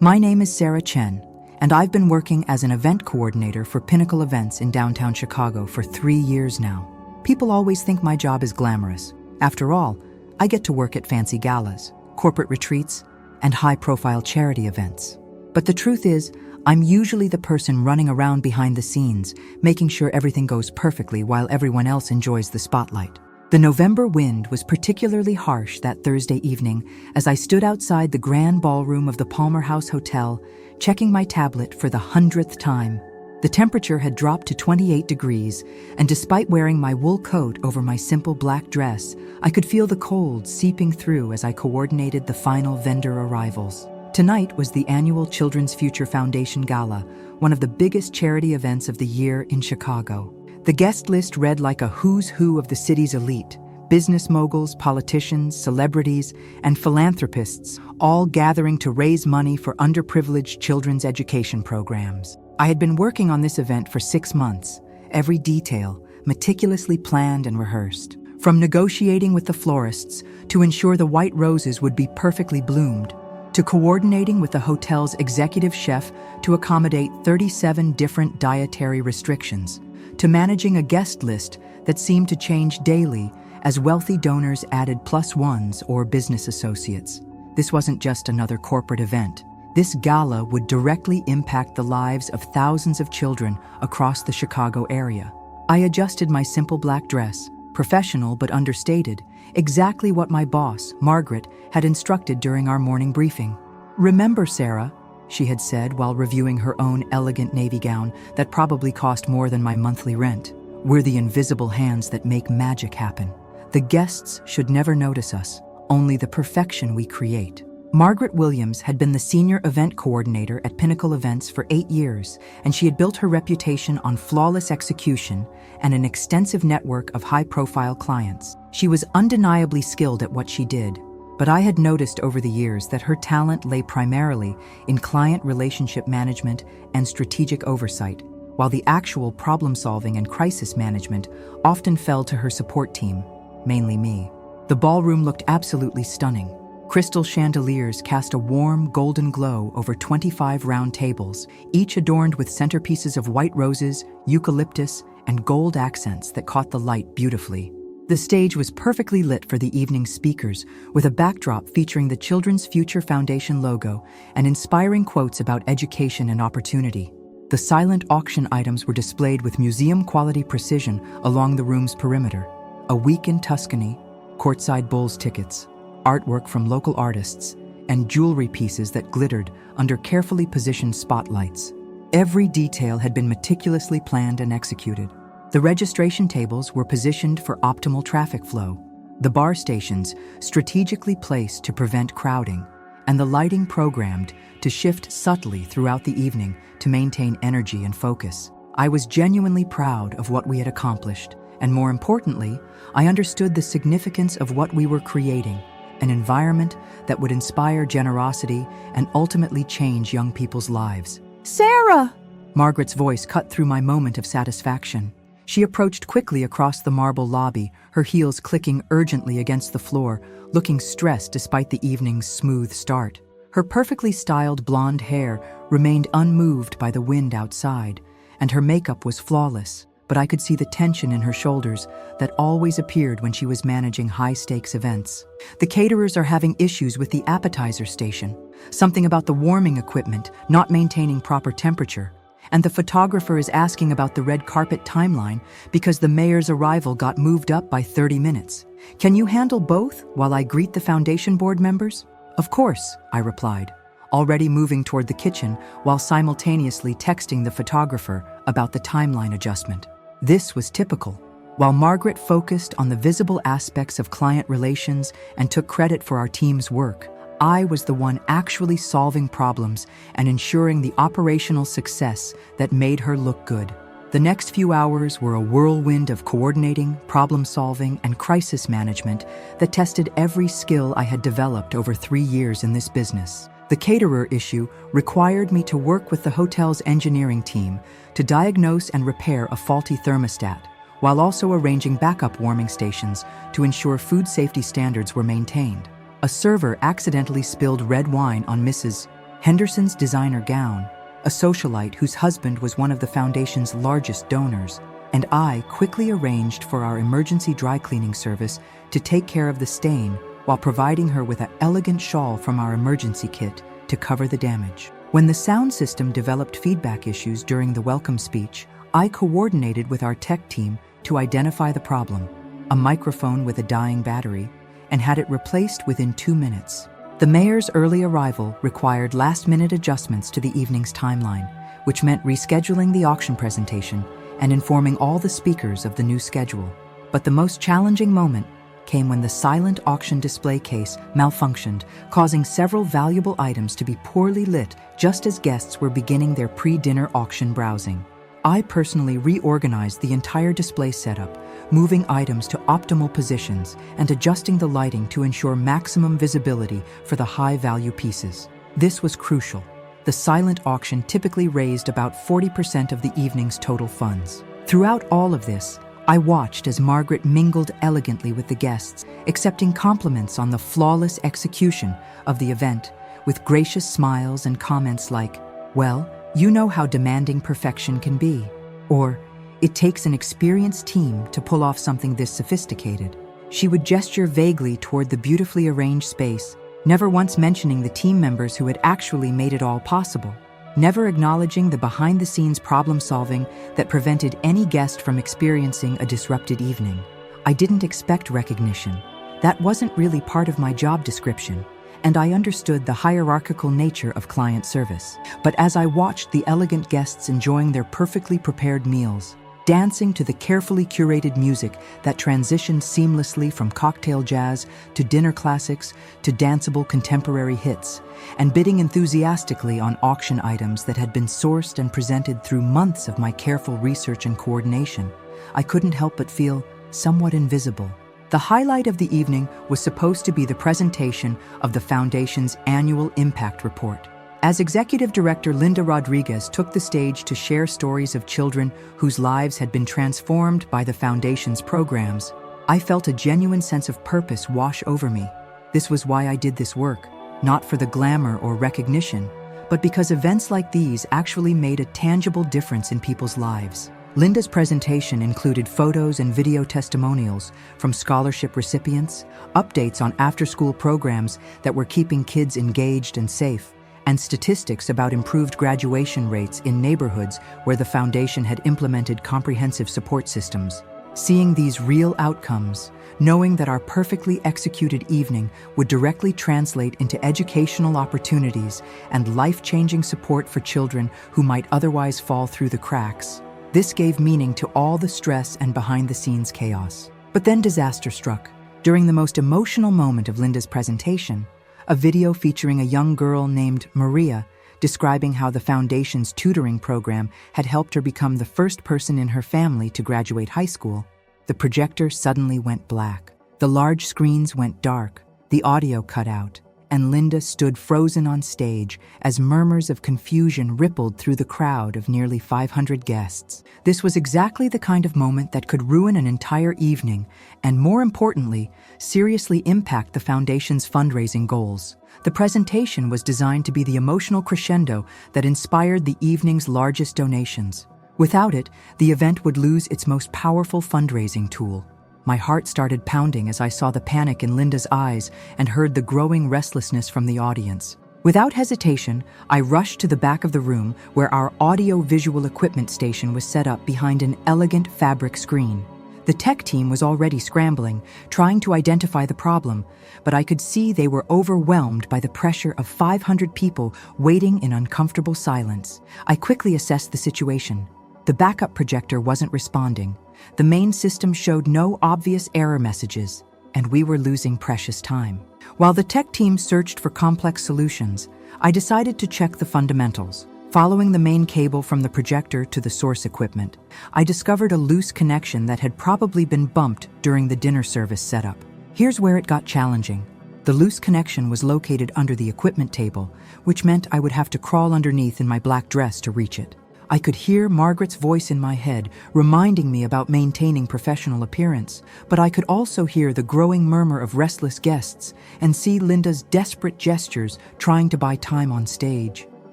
My name is Sarah Chen, and I've been working as an event coordinator for Pinnacle Events in downtown Chicago for 3 years now. People always think my job is glamorous. After all, I get to work at fancy galas, corporate retreats, and high-profile charity events. But the truth is, I'm usually the person running around behind the scenes, making sure everything goes perfectly while everyone else enjoys the spotlight. The November wind was particularly harsh that Thursday evening as I stood outside the grand ballroom of the Palmer House Hotel, checking my tablet for the 100th time. The temperature had dropped to 28 degrees, and despite wearing my wool coat over my simple black dress, I could feel the cold seeping through as I coordinated the final vendor arrivals. Tonight was the annual Children's Future Foundation Gala, one of the biggest charity events of the year in Chicago. The guest list read like a who's who of the city's elite: business moguls, politicians, celebrities, and philanthropists, all gathering to raise money for underprivileged children's education programs. I had been working on this event for 6 months, every detail meticulously planned and rehearsed. From negotiating with the florists to ensure the white roses would be perfectly bloomed, to coordinating with the hotel's executive chef to accommodate 37 different dietary restrictions, to managing a guest list that seemed to change daily as wealthy donors added +1s or business associates. This wasn't just another corporate event. This gala would directly impact the lives of thousands of children across the Chicago area. I adjusted my simple black dress, professional but understated, exactly what my boss, Margaret, had instructed during our morning briefing. "Remember, Sarah," she had said while reviewing her own elegant navy gown that probably cost more than my monthly rent, "we're the invisible hands that make magic happen. The guests should never notice us, only the perfection we create." Margaret Williams had been the senior event coordinator at Pinnacle Events for 8 years, and she had built her reputation on flawless execution and an extensive network of high-profile clients. She was undeniably skilled at what she did, but I had noticed over the years that her talent lay primarily in client relationship management and strategic oversight, while the actual problem-solving and crisis management often fell to her support team, mainly me. The ballroom looked absolutely stunning. Crystal chandeliers cast a warm, golden glow over 25 round tables, each adorned with centerpieces of white roses, eucalyptus, and gold accents that caught the light beautifully. The stage was perfectly lit for the evening's speakers, with a backdrop featuring the Children's Future Foundation logo and inspiring quotes about education and opportunity. The silent auction items were displayed with museum-quality precision along the room's perimeter. A week in Tuscany, courtside Bulls tickets, artwork from local artists, and jewelry pieces that glittered under carefully positioned spotlights. Every detail had been meticulously planned and executed. The registration tables were positioned for optimal traffic flow, the bar stations strategically placed to prevent crowding, and the lighting programmed to shift subtly throughout the evening to maintain energy and focus. I was genuinely proud of what we had accomplished, and more importantly, I understood the significance of what we were creating: an environment that would inspire generosity and ultimately change young people's lives. "Sarah!" Margaret's voice cut through my moment of satisfaction. She approached quickly across the marble lobby, her heels clicking urgently against the floor, looking stressed despite the evening's smooth start. Her perfectly styled blonde hair remained unmoved by the wind outside, and her makeup was flawless, but I could see the tension in her shoulders that always appeared when she was managing high-stakes events. "The caterers are having issues with the appetizer station, something about the warming equipment not maintaining proper temperature, and the photographer is asking about the red carpet timeline because the mayor's arrival got moved up by 30 minutes. Can you handle both while I greet the foundation board members?" "Of course," I replied, already moving toward the kitchen while simultaneously texting the photographer about the timeline adjustment. This was typical. While Margaret focused on the visible aspects of client relations and took credit for our team's work, I was the one actually solving problems and ensuring the operational success that made her look good. The next few hours were a whirlwind of coordinating, problem-solving, and crisis management that tested every skill I had developed over 3 years in this business. The caterer issue required me to work with the hotel's engineering team to diagnose and repair a faulty thermostat, while also arranging backup warming stations to ensure food safety standards were maintained. A server accidentally spilled red wine on Mrs. Henderson's designer gown, a socialite whose husband was one of the foundation's largest donors, and I quickly arranged for our emergency dry cleaning service to take care of the stain while providing her with an elegant shawl from our emergency kit to cover the damage. When the sound system developed feedback issues during the welcome speech, I coordinated with our tech team to identify the problem, a microphone with a dying battery, and had it replaced within 2 minutes. The mayor's early arrival required last-minute adjustments to the evening's timeline, which meant rescheduling the auction presentation and informing all the speakers of the new schedule. But the most challenging moment came when the silent auction display case malfunctioned, causing several valuable items to be poorly lit just as guests were beginning their pre-dinner auction browsing. I personally reorganized the entire display setup, moving items to optimal positions and adjusting the lighting to ensure maximum visibility for the high-value pieces. This was crucial. The silent auction typically raised about 40% of the evening's total funds. Throughout all of this, I watched as Margaret mingled elegantly with the guests, accepting compliments on the flawless execution of the event, with gracious smiles and comments like, "Well, you know how demanding perfection can be," or "It takes an experienced team to pull off something this sophisticated." She would gesture vaguely toward the beautifully arranged space, never once mentioning the team members who had actually made it all possible, never acknowledging the behind-the-scenes problem-solving that prevented any guest from experiencing a disrupted evening. I didn't expect recognition. That wasn't really part of my job description, and I understood the hierarchical nature of client service. But as I watched the elegant guests enjoying their perfectly prepared meals, dancing to the carefully curated music that transitioned seamlessly from cocktail jazz to dinner classics to danceable contemporary hits, and bidding enthusiastically on auction items that had been sourced and presented through months of my careful research and coordination, I couldn't help but feel somewhat invisible. The highlight of the evening was supposed to be the presentation of the Foundation's annual impact report. As Executive Director Linda Rodriguez took the stage to share stories of children whose lives had been transformed by the Foundation's programs, I felt a genuine sense of purpose wash over me. This was why I did this work, not for the glamour or recognition, but because events like these actually made a tangible difference in people's lives. Linda's presentation included photos and video testimonials from scholarship recipients, updates on after-school programs that were keeping kids engaged and safe, and statistics about improved graduation rates in neighborhoods where the Foundation had implemented comprehensive support systems. Seeing these real outcomes, knowing that our perfectly executed evening would directly translate into educational opportunities and life-changing support for children who might otherwise fall through the cracks, this gave meaning to all the stress and behind-the-scenes chaos. But then disaster struck. During the most emotional moment of Linda's presentation, a video featuring a young girl named Maria describing how the Foundation's tutoring program had helped her become the first person in her family to graduate high school, the projector suddenly went black. The large screens went dark, the audio cut out, and Linda stood frozen on stage as murmurs of confusion rippled through the crowd of nearly 500 guests. This was exactly the kind of moment that could ruin an entire evening and, more importantly, seriously impact the Foundation's fundraising goals. The presentation was designed to be the emotional crescendo that inspired the evening's largest donations. Without it, the event would lose its most powerful fundraising tool. My heart started pounding as I saw the panic in Linda's eyes and heard the growing restlessness from the audience. Without hesitation, I rushed to the back of the room where our audio-visual equipment station was set up behind an elegant fabric screen. The tech team was already scrambling, trying to identify the problem, but I could see they were overwhelmed by the pressure of 500 people waiting in uncomfortable silence. I quickly assessed the situation. The backup projector wasn't responding. The main system showed no obvious error messages, and we were losing precious time. While the tech team searched for complex solutions, I decided to check the fundamentals. Following the main cable from the projector to the source equipment, I discovered a loose connection that had probably been bumped during the dinner service setup. Here's where it got challenging. The loose connection was located under the equipment table, which meant I would have to crawl underneath in my black dress to reach it. I could hear Margaret's voice in my head, reminding me about maintaining professional appearance, but I could also hear the growing murmur of restless guests and see Linda's desperate gestures trying to buy time on stage.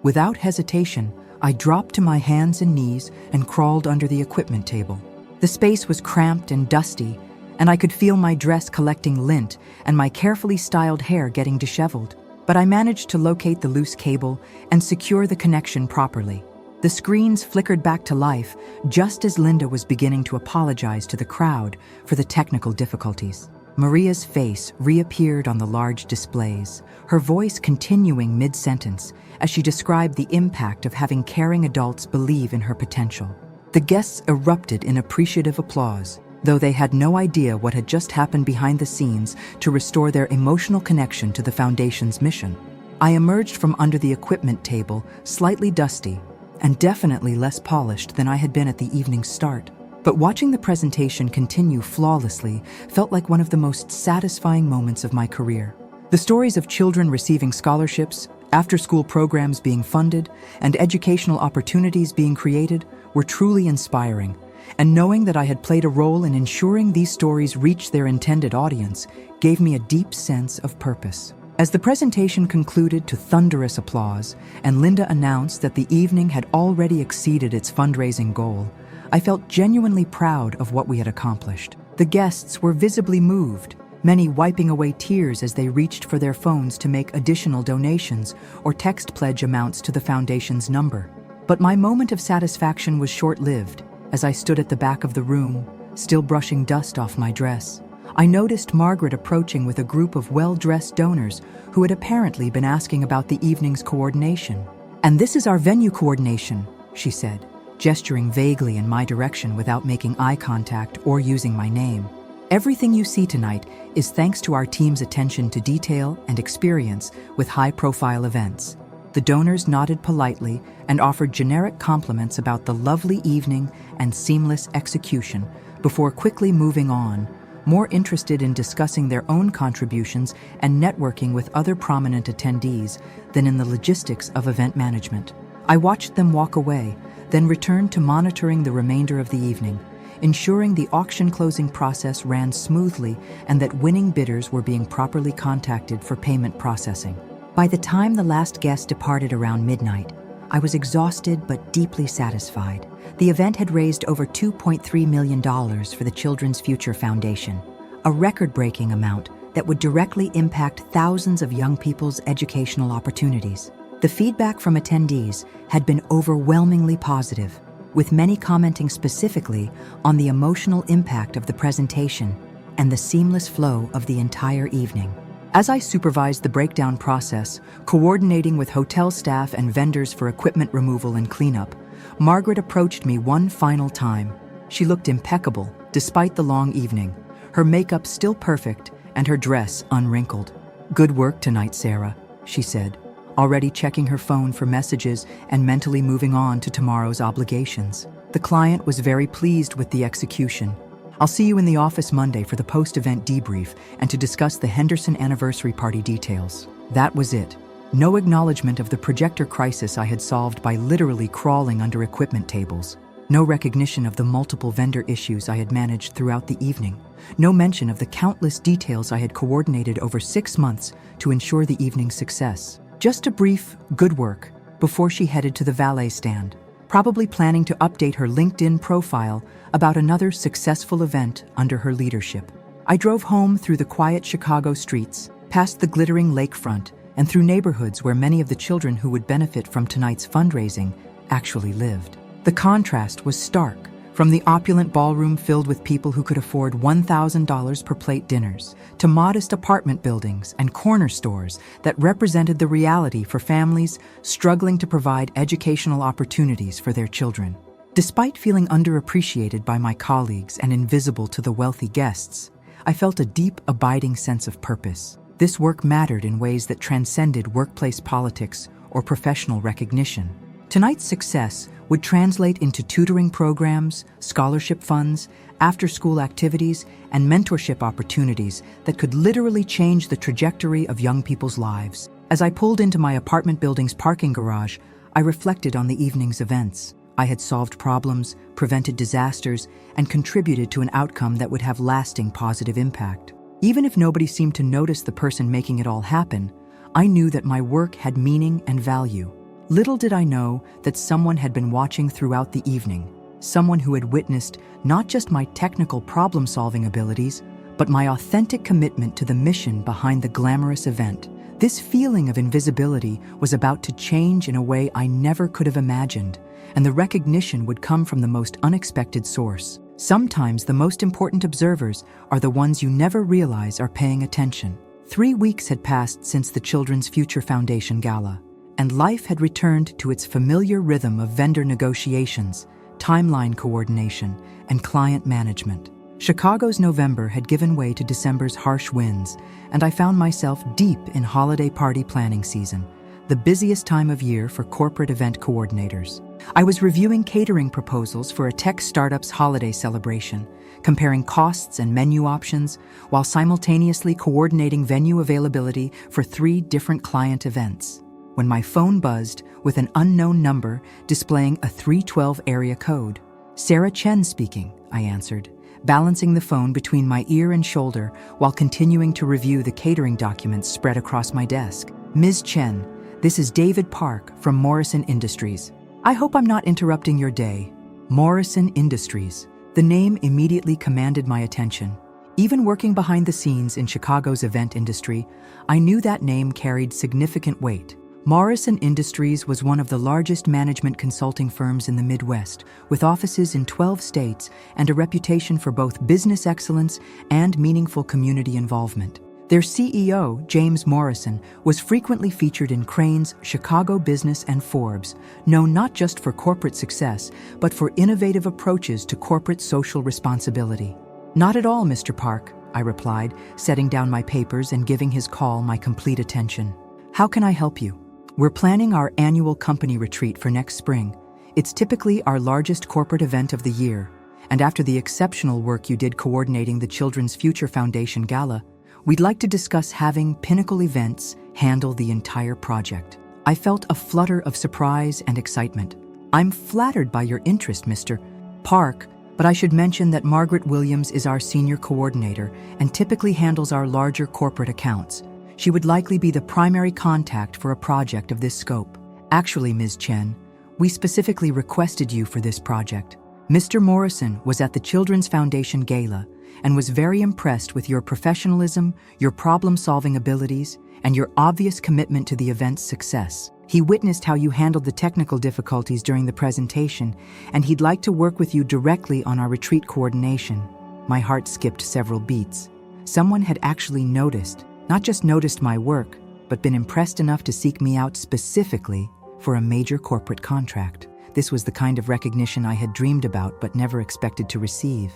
Without hesitation, I dropped to my hands and knees and crawled under the equipment table. The space was cramped and dusty, and I could feel my dress collecting lint and my carefully styled hair getting disheveled. But I managed to locate the loose cable and secure the connection properly. The screens flickered back to life just as Linda was beginning to apologize to the crowd for the technical difficulties. Maria's face reappeared on the large displays, her voice continuing mid-sentence as she described the impact of having caring adults believe in her potential. The guests erupted in appreciative applause, though they had no idea what had just happened behind the scenes to restore their emotional connection to the Foundation's mission. I emerged from under the equipment table, slightly dusty, and definitely less polished than I had been at the evening's start. But watching the presentation continue flawlessly felt like one of the most satisfying moments of my career. The stories of children receiving scholarships, after-school programs being funded, and educational opportunities being created were truly inspiring, and knowing that I had played a role in ensuring these stories reached their intended audience gave me a deep sense of purpose. As the presentation concluded to thunderous applause and Linda announced that the evening had already exceeded its fundraising goal, I felt genuinely proud of what we had accomplished. The guests were visibly moved, many wiping away tears as they reached for their phones to make additional donations or text pledge amounts to the Foundation's number. But my moment of satisfaction was short-lived. As I stood at the back of the room, still brushing dust off my dress, I noticed Margaret approaching with a group of well-dressed donors who had apparently been asking about the evening's coordination. "And this is our venue coordination," she said, gesturing vaguely in my direction without making eye contact or using my name. "Everything you see tonight is thanks to our team's attention to detail and experience with high-profile events." The donors nodded politely and offered generic compliments about the lovely evening and seamless execution before quickly moving on, more interested in discussing their own contributions and networking with other prominent attendees than in the logistics of event management. I watched them walk away, then returned to monitoring the remainder of the evening, ensuring the auction closing process ran smoothly and that winning bidders were being properly contacted for payment processing. By the time the last guest departed around midnight, I was exhausted but deeply satisfied. The event had raised over $2.3 million for the Children's Future Foundation, a record-breaking amount that would directly impact thousands of young people's educational opportunities. The feedback from attendees had been overwhelmingly positive, with many commenting specifically on the emotional impact of the presentation and the seamless flow of the entire evening. As I supervised the breakdown process, coordinating with hotel staff and vendors for equipment removal and cleanup, Margaret approached me one final time. She looked impeccable, despite the long evening, her makeup still perfect and her dress unwrinkled. "Good work tonight, Sarah," she said, already checking her phone for messages and mentally moving on to tomorrow's obligations. The client was very pleased with the execution. "I'll see you in the office Monday for the post-event debrief and to discuss the Henderson anniversary party details." That was it. No acknowledgement of the projector crisis I had solved by literally crawling under equipment tables. No recognition of the multiple vendor issues I had managed throughout the evening. No mention of the countless details I had coordinated over 6 months to ensure the evening's success. Just a brief "good work" before she headed to the valet stand, probably planning to update her LinkedIn profile about another successful event under her leadership. I drove home through the quiet Chicago streets, past the glittering lakefront, and through neighborhoods where many of the children who would benefit from tonight's fundraising actually lived. The contrast was stark, from the opulent ballroom filled with people who could afford $1,000 per plate dinners, to modest apartment buildings and corner stores that represented the reality for families struggling to provide educational opportunities for their children. Despite feeling underappreciated by my colleagues and invisible to the wealthy guests, I felt a deep, abiding sense of purpose. This work mattered in ways that transcended workplace politics or professional recognition. Tonight's success would translate into tutoring programs, scholarship funds, after-school activities, and mentorship opportunities that could literally change the trajectory of young people's lives. As I pulled into my apartment building's parking garage, I reflected on the evening's events. I had solved problems, prevented disasters, and contributed to an outcome that would have lasting positive impact. Even if nobody seemed to notice the person making it all happen, I knew that my work had meaning and value. Little did I know that someone had been watching throughout the evening, someone who had witnessed not just my technical problem-solving abilities, but my authentic commitment to the mission behind the glamorous event. This feeling of invisibility was about to change in a way I never could have imagined, and the recognition would come from the most unexpected source. Sometimes the most important observers are the ones you never realize are paying attention. 3 weeks had passed since the Children's Future Foundation Gala, and life had returned to its familiar rhythm of vendor negotiations, timeline coordination, and client management. Chicago's November had given way to December's harsh winds, and I found myself deep in holiday party planning season, the busiest time of year for corporate event coordinators. I was reviewing catering proposals for a tech startup's holiday celebration, comparing costs and menu options, while simultaneously coordinating venue availability for 3 different client events, when my phone buzzed with an unknown number displaying a 312 area code. "Sarah Chen speaking," I answered, balancing the phone between my ear and shoulder while continuing to review the catering documents spread across my desk. "Ms. Chen, this is David Park from Morrison Industries. I hope I'm not interrupting your day." Morrison Industries. The name immediately commanded my attention. Even working behind the scenes in Chicago's event industry, I knew that name carried significant weight. Morrison Industries was one of the largest management consulting firms in the Midwest, with offices in 12 states and a reputation for both business excellence and meaningful community involvement. Their CEO, James Morrison, was frequently featured in Crain's Chicago Business and Forbes, known not just for corporate success, but for innovative approaches to corporate social responsibility. "Not at all, Mr. Park," I replied, setting down my papers and giving his call my complete attention. "How can I help you?" "We're planning our annual company retreat for next spring. It's typically our largest corporate event of the year, and after the exceptional work you did coordinating the Children's Future Foundation Gala, we'd like to discuss having Pinnacle Events handle the entire project." I felt a flutter of surprise and excitement. "I'm flattered by your interest, Mr. Park, but I should mention that Margaret Williams is our senior coordinator and typically handles our larger corporate accounts. She would likely be the primary contact for a project of this scope." "Actually, Ms. Chen, we specifically requested you for this project. Mr. Morrison was at the Children's Foundation Gala and was very impressed with your professionalism, your problem-solving abilities, and your obvious commitment to the event's success. He witnessed how you handled the technical difficulties during the presentation, and he'd like to work with you directly on our retreat coordination." My heart skipped several beats. Someone had actually noticed, not just noticed my work, but been impressed enough to seek me out specifically for a major corporate contract. This was the kind of recognition I had dreamed about but never expected to receive.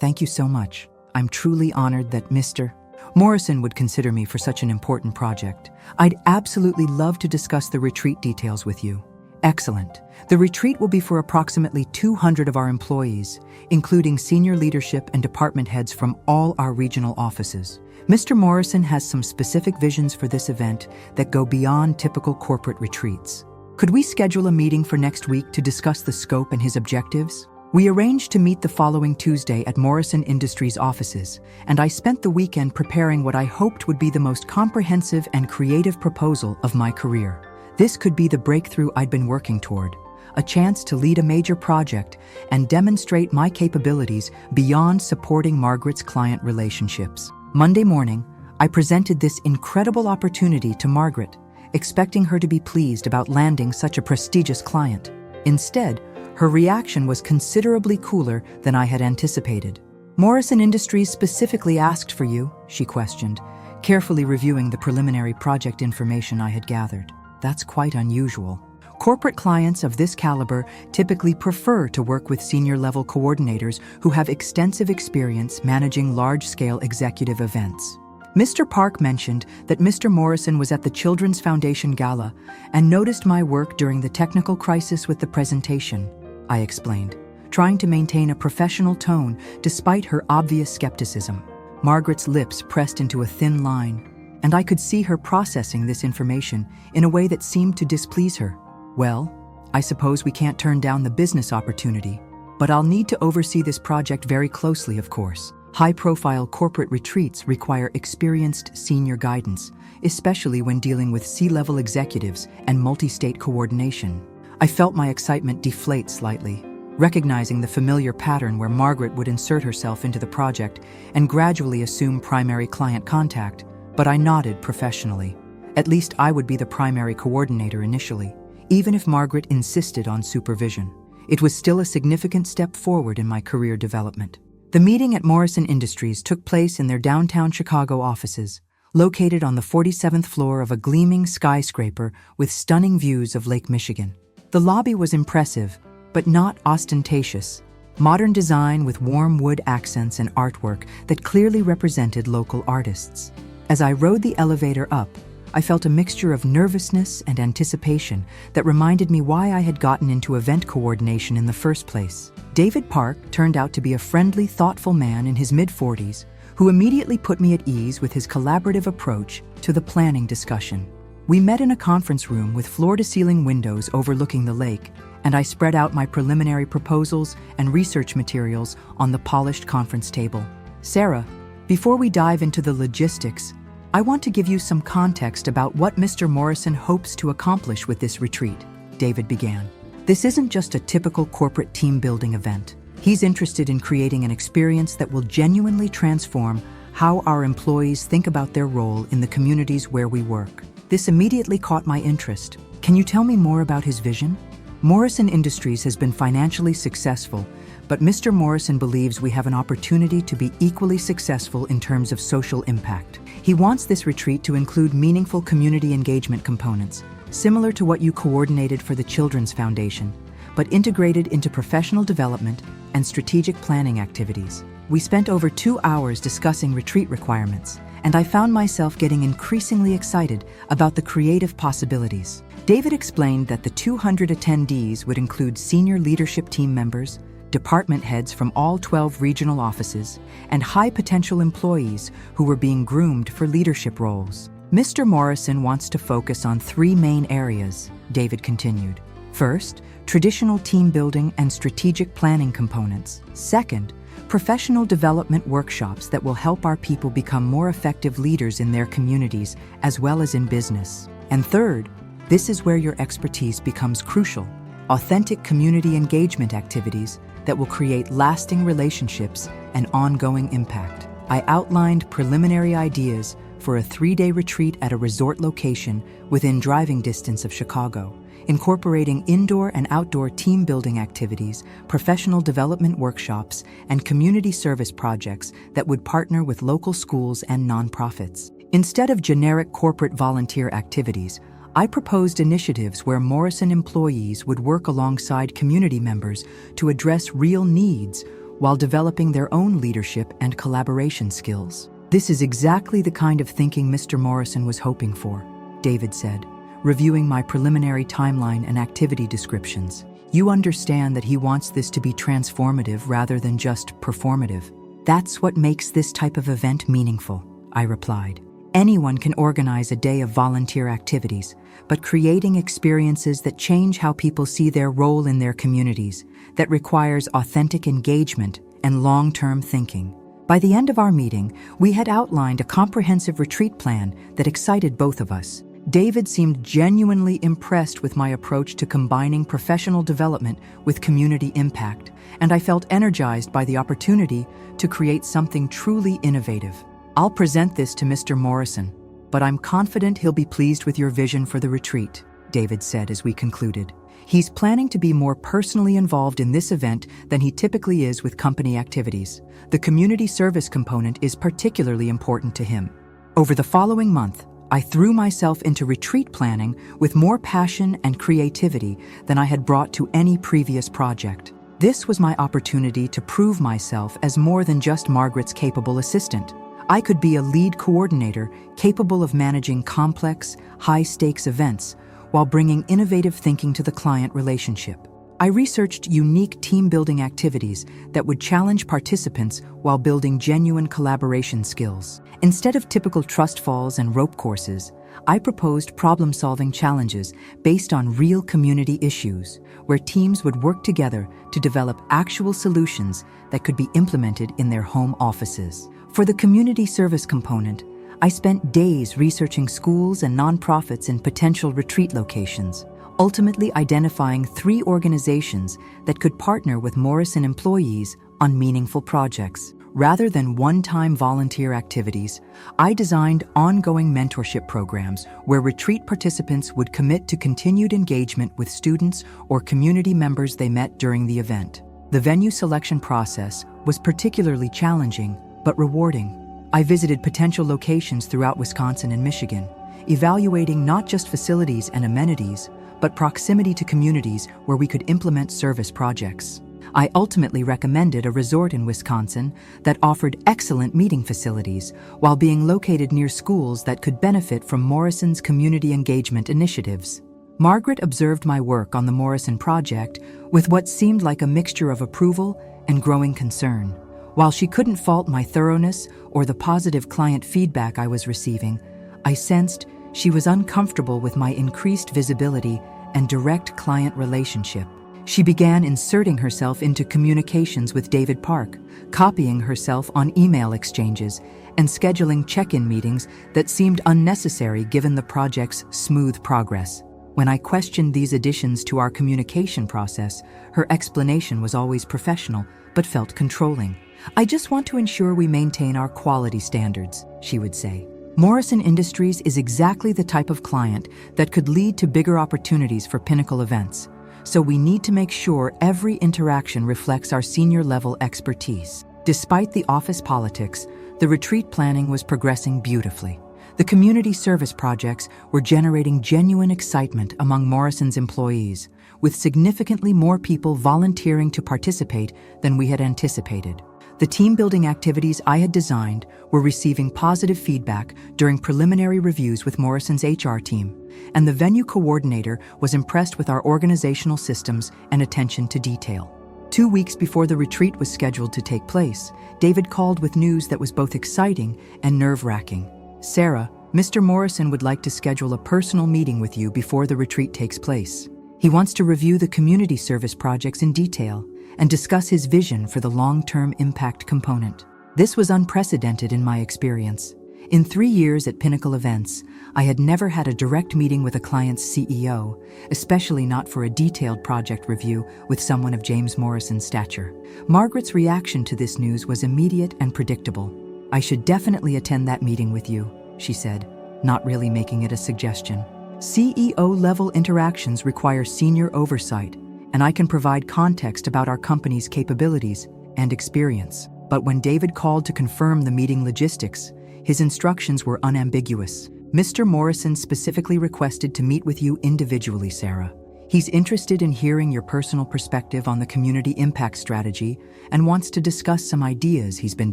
Thank you so much. I'm truly honored that Mr. Morrison would consider me for such an important project. I'd absolutely love to discuss the retreat details with you." "Excellent. The retreat will be for approximately 200 of our employees, including senior leadership and department heads from all our regional offices. Mr. Morrison has some specific visions for this event that go beyond typical corporate retreats. Could we schedule a meeting for next week to discuss the scope and his objectives?" We arranged to meet the following Tuesday at Morrison Industries offices, and I spent the weekend preparing what I hoped would be the most comprehensive and creative proposal of my career. This could be the breakthrough I'd been working toward, a chance to lead a major project and demonstrate my capabilities beyond supporting Margaret's client relationships. Monday morning, I presented this incredible opportunity to Margaret, expecting her to be pleased about landing such a prestigious client. Instead, her reaction was considerably cooler than I had anticipated. "Morrison Industries specifically asked for you," she questioned, carefully reviewing the preliminary project information I had gathered. "That's quite unusual. Corporate clients of this caliber typically prefer to work with senior-level coordinators who have extensive experience managing large-scale executive events." Mr. Park mentioned that Mr. Morrison was at the Children's Foundation Gala and noticed my work during the technical crisis with the presentation, I explained, trying to maintain a professional tone despite her obvious skepticism. Margaret's lips pressed into a thin line, and I could see her processing this information in a way that seemed to displease her. "Well, I suppose we can't turn down the business opportunity, but I'll need to oversee this project very closely, of course. High-profile corporate retreats require experienced senior guidance, especially when dealing with C-level executives and multi-state coordination. I felt my excitement deflate slightly, recognizing the familiar pattern where Margaret would insert herself into the project and gradually assume primary client contact, but I nodded professionally. At least I would be the primary coordinator initially, even if Margaret insisted on supervision. It was still a significant step forward in my career development. The meeting at Morrison Industries took place in their downtown Chicago offices, located on the 47th floor of a gleaming skyscraper with stunning views of Lake Michigan. The lobby was impressive, but not ostentatious. Modern design with warm wood accents and artwork that clearly represented local artists. As I rode the elevator up, I felt a mixture of nervousness and anticipation that reminded me why I had gotten into event coordination in the first place. David Park turned out to be a friendly, thoughtful man in his mid-40s who immediately put me at ease with his collaborative approach to the planning discussion. We met in a conference room with floor-to-ceiling windows overlooking the lake, and I spread out my preliminary proposals and research materials on the polished conference table. Sarah, before we dive into the logistics, I want to give you some context about what Mr. Morrison hopes to accomplish with this retreat, David began. This isn't just a typical corporate team-building event. He's interested in creating an experience that will genuinely transform how our employees think about their role in the communities where we work. This immediately caught my interest. Can you tell me more about his vision? Morrison Industries has been financially successful, but Mr. Morrison believes we have an opportunity to be equally successful in terms of social impact. He wants this retreat to include meaningful community engagement components, similar to what you coordinated for the Children's Foundation, but integrated into professional development and strategic planning activities. We spent over 2 hours discussing retreat requirements, and I found myself getting increasingly excited about the creative possibilities. David explained that the 200 attendees would include senior leadership team members, department heads from all 12 regional offices, and high-potential employees who were being groomed for leadership roles. Mr. Morrison wants to focus on 3 main areas, David continued. First, traditional team building and strategic planning components. Second, professional development workshops that will help our people become more effective leaders in their communities as well as in business. And third, this is where your expertise becomes crucial. Authentic community engagement activities that will create lasting relationships and ongoing impact. I outlined preliminary ideas for a 3-day retreat at a resort location within driving distance of Chicago, incorporating indoor and outdoor team-building activities, professional development workshops, and community service projects that would partner with local schools and nonprofits. Instead of generic corporate volunteer activities, I proposed initiatives where Morrison employees would work alongside community members to address real needs while developing their own leadership and collaboration skills. This is exactly the kind of thinking Mr. Morrison was hoping for, David said, reviewing my preliminary timeline and activity descriptions. You understand that he wants this to be transformative rather than just performative. That's what makes this type of event meaningful, I replied. Anyone can organize a day of volunteer activities, but creating experiences that change how people see their role in their communities, that requires authentic engagement and long-term thinking. By the end of our meeting, we had outlined a comprehensive retreat plan that excited both of us. David seemed genuinely impressed with my approach to combining professional development with community impact, and I felt energized by the opportunity to create something truly innovative. I'll present this to Mr. Morrison, but I'm confident he'll be pleased with your vision for the retreat, David said as we concluded. He's planning to be more personally involved in this event than he typically is with company activities. The community service component is particularly important to him. Over the following month, I threw myself into retreat planning with more passion and creativity than I had brought to any previous project. This was my opportunity to prove myself as more than just Margaret's capable assistant. I could be a lead coordinator capable of managing complex, high-stakes events while bringing innovative thinking to the client relationship. I researched unique team-building activities that would challenge participants while building genuine collaboration skills. Instead of typical trust falls and rope courses, I proposed problem-solving challenges based on real community issues, where teams would work together to develop actual solutions that could be implemented in their home offices. For the community service component, I spent days researching schools and nonprofits in potential retreat locations, ultimately identifying 3 organizations that could partner with Morrison employees on meaningful projects. Rather than one-time volunteer activities, I designed ongoing mentorship programs where retreat participants would commit to continued engagement with students or community members they met during the event. The venue selection process was particularly challenging but rewarding. I visited potential locations throughout Wisconsin and Michigan, evaluating not just facilities and amenities, but proximity to communities where we could implement service projects. I ultimately recommended a resort in Wisconsin that offered excellent meeting facilities while being located near schools that could benefit from Morrison's community engagement initiatives. Margaret observed my work on the Morrison project with what seemed like a mixture of approval and growing concern. While she couldn't fault my thoroughness or the positive client feedback I was receiving, I sensed she was uncomfortable with my increased visibility and direct client relationship. She began inserting herself into communications with David Park, copying herself on email exchanges, and scheduling check-in meetings that seemed unnecessary given the project's smooth progress. When I questioned these additions to our communication process, her explanation was always professional, but felt controlling. "I just want to ensure we maintain our quality standards," she would say. Morrison Industries is exactly the type of client that could lead to bigger opportunities for Pinnacle events. So we need to make sure every interaction reflects our senior-level expertise. Despite the office politics, the retreat planning was progressing beautifully. The community service projects were generating genuine excitement among Morrison's employees, with significantly more people volunteering to participate than we had anticipated. The team-building activities I had designed were receiving positive feedback during preliminary reviews with Morrison's HR team, and the venue coordinator was impressed with our organizational systems and attention to detail. 2 weeks before the retreat was scheduled to take place, David called with news that was both exciting and nerve-wracking. "Sarah, Mr. Morrison would like to schedule a personal meeting with you before the retreat takes place. He wants to review the community service projects in detail and discuss his vision for the long-term impact component." This was unprecedented in my experience. In 3 years at Pinnacle Events, I had never had a direct meeting with a client's CEO, especially not for a detailed project review with someone of James Morrison's stature. Margaret's reaction to this news was immediate and predictable. "I should definitely attend that meeting with you," she said, not really making it a suggestion. "CEO-level interactions require senior oversight, and I can provide context about our company's capabilities and experience." But when David called to confirm the meeting logistics, his instructions were unambiguous. "Mr. Morrison specifically requested to meet with you individually, Sarah. He's interested in hearing your personal perspective on the community impact strategy and wants to discuss some ideas he's been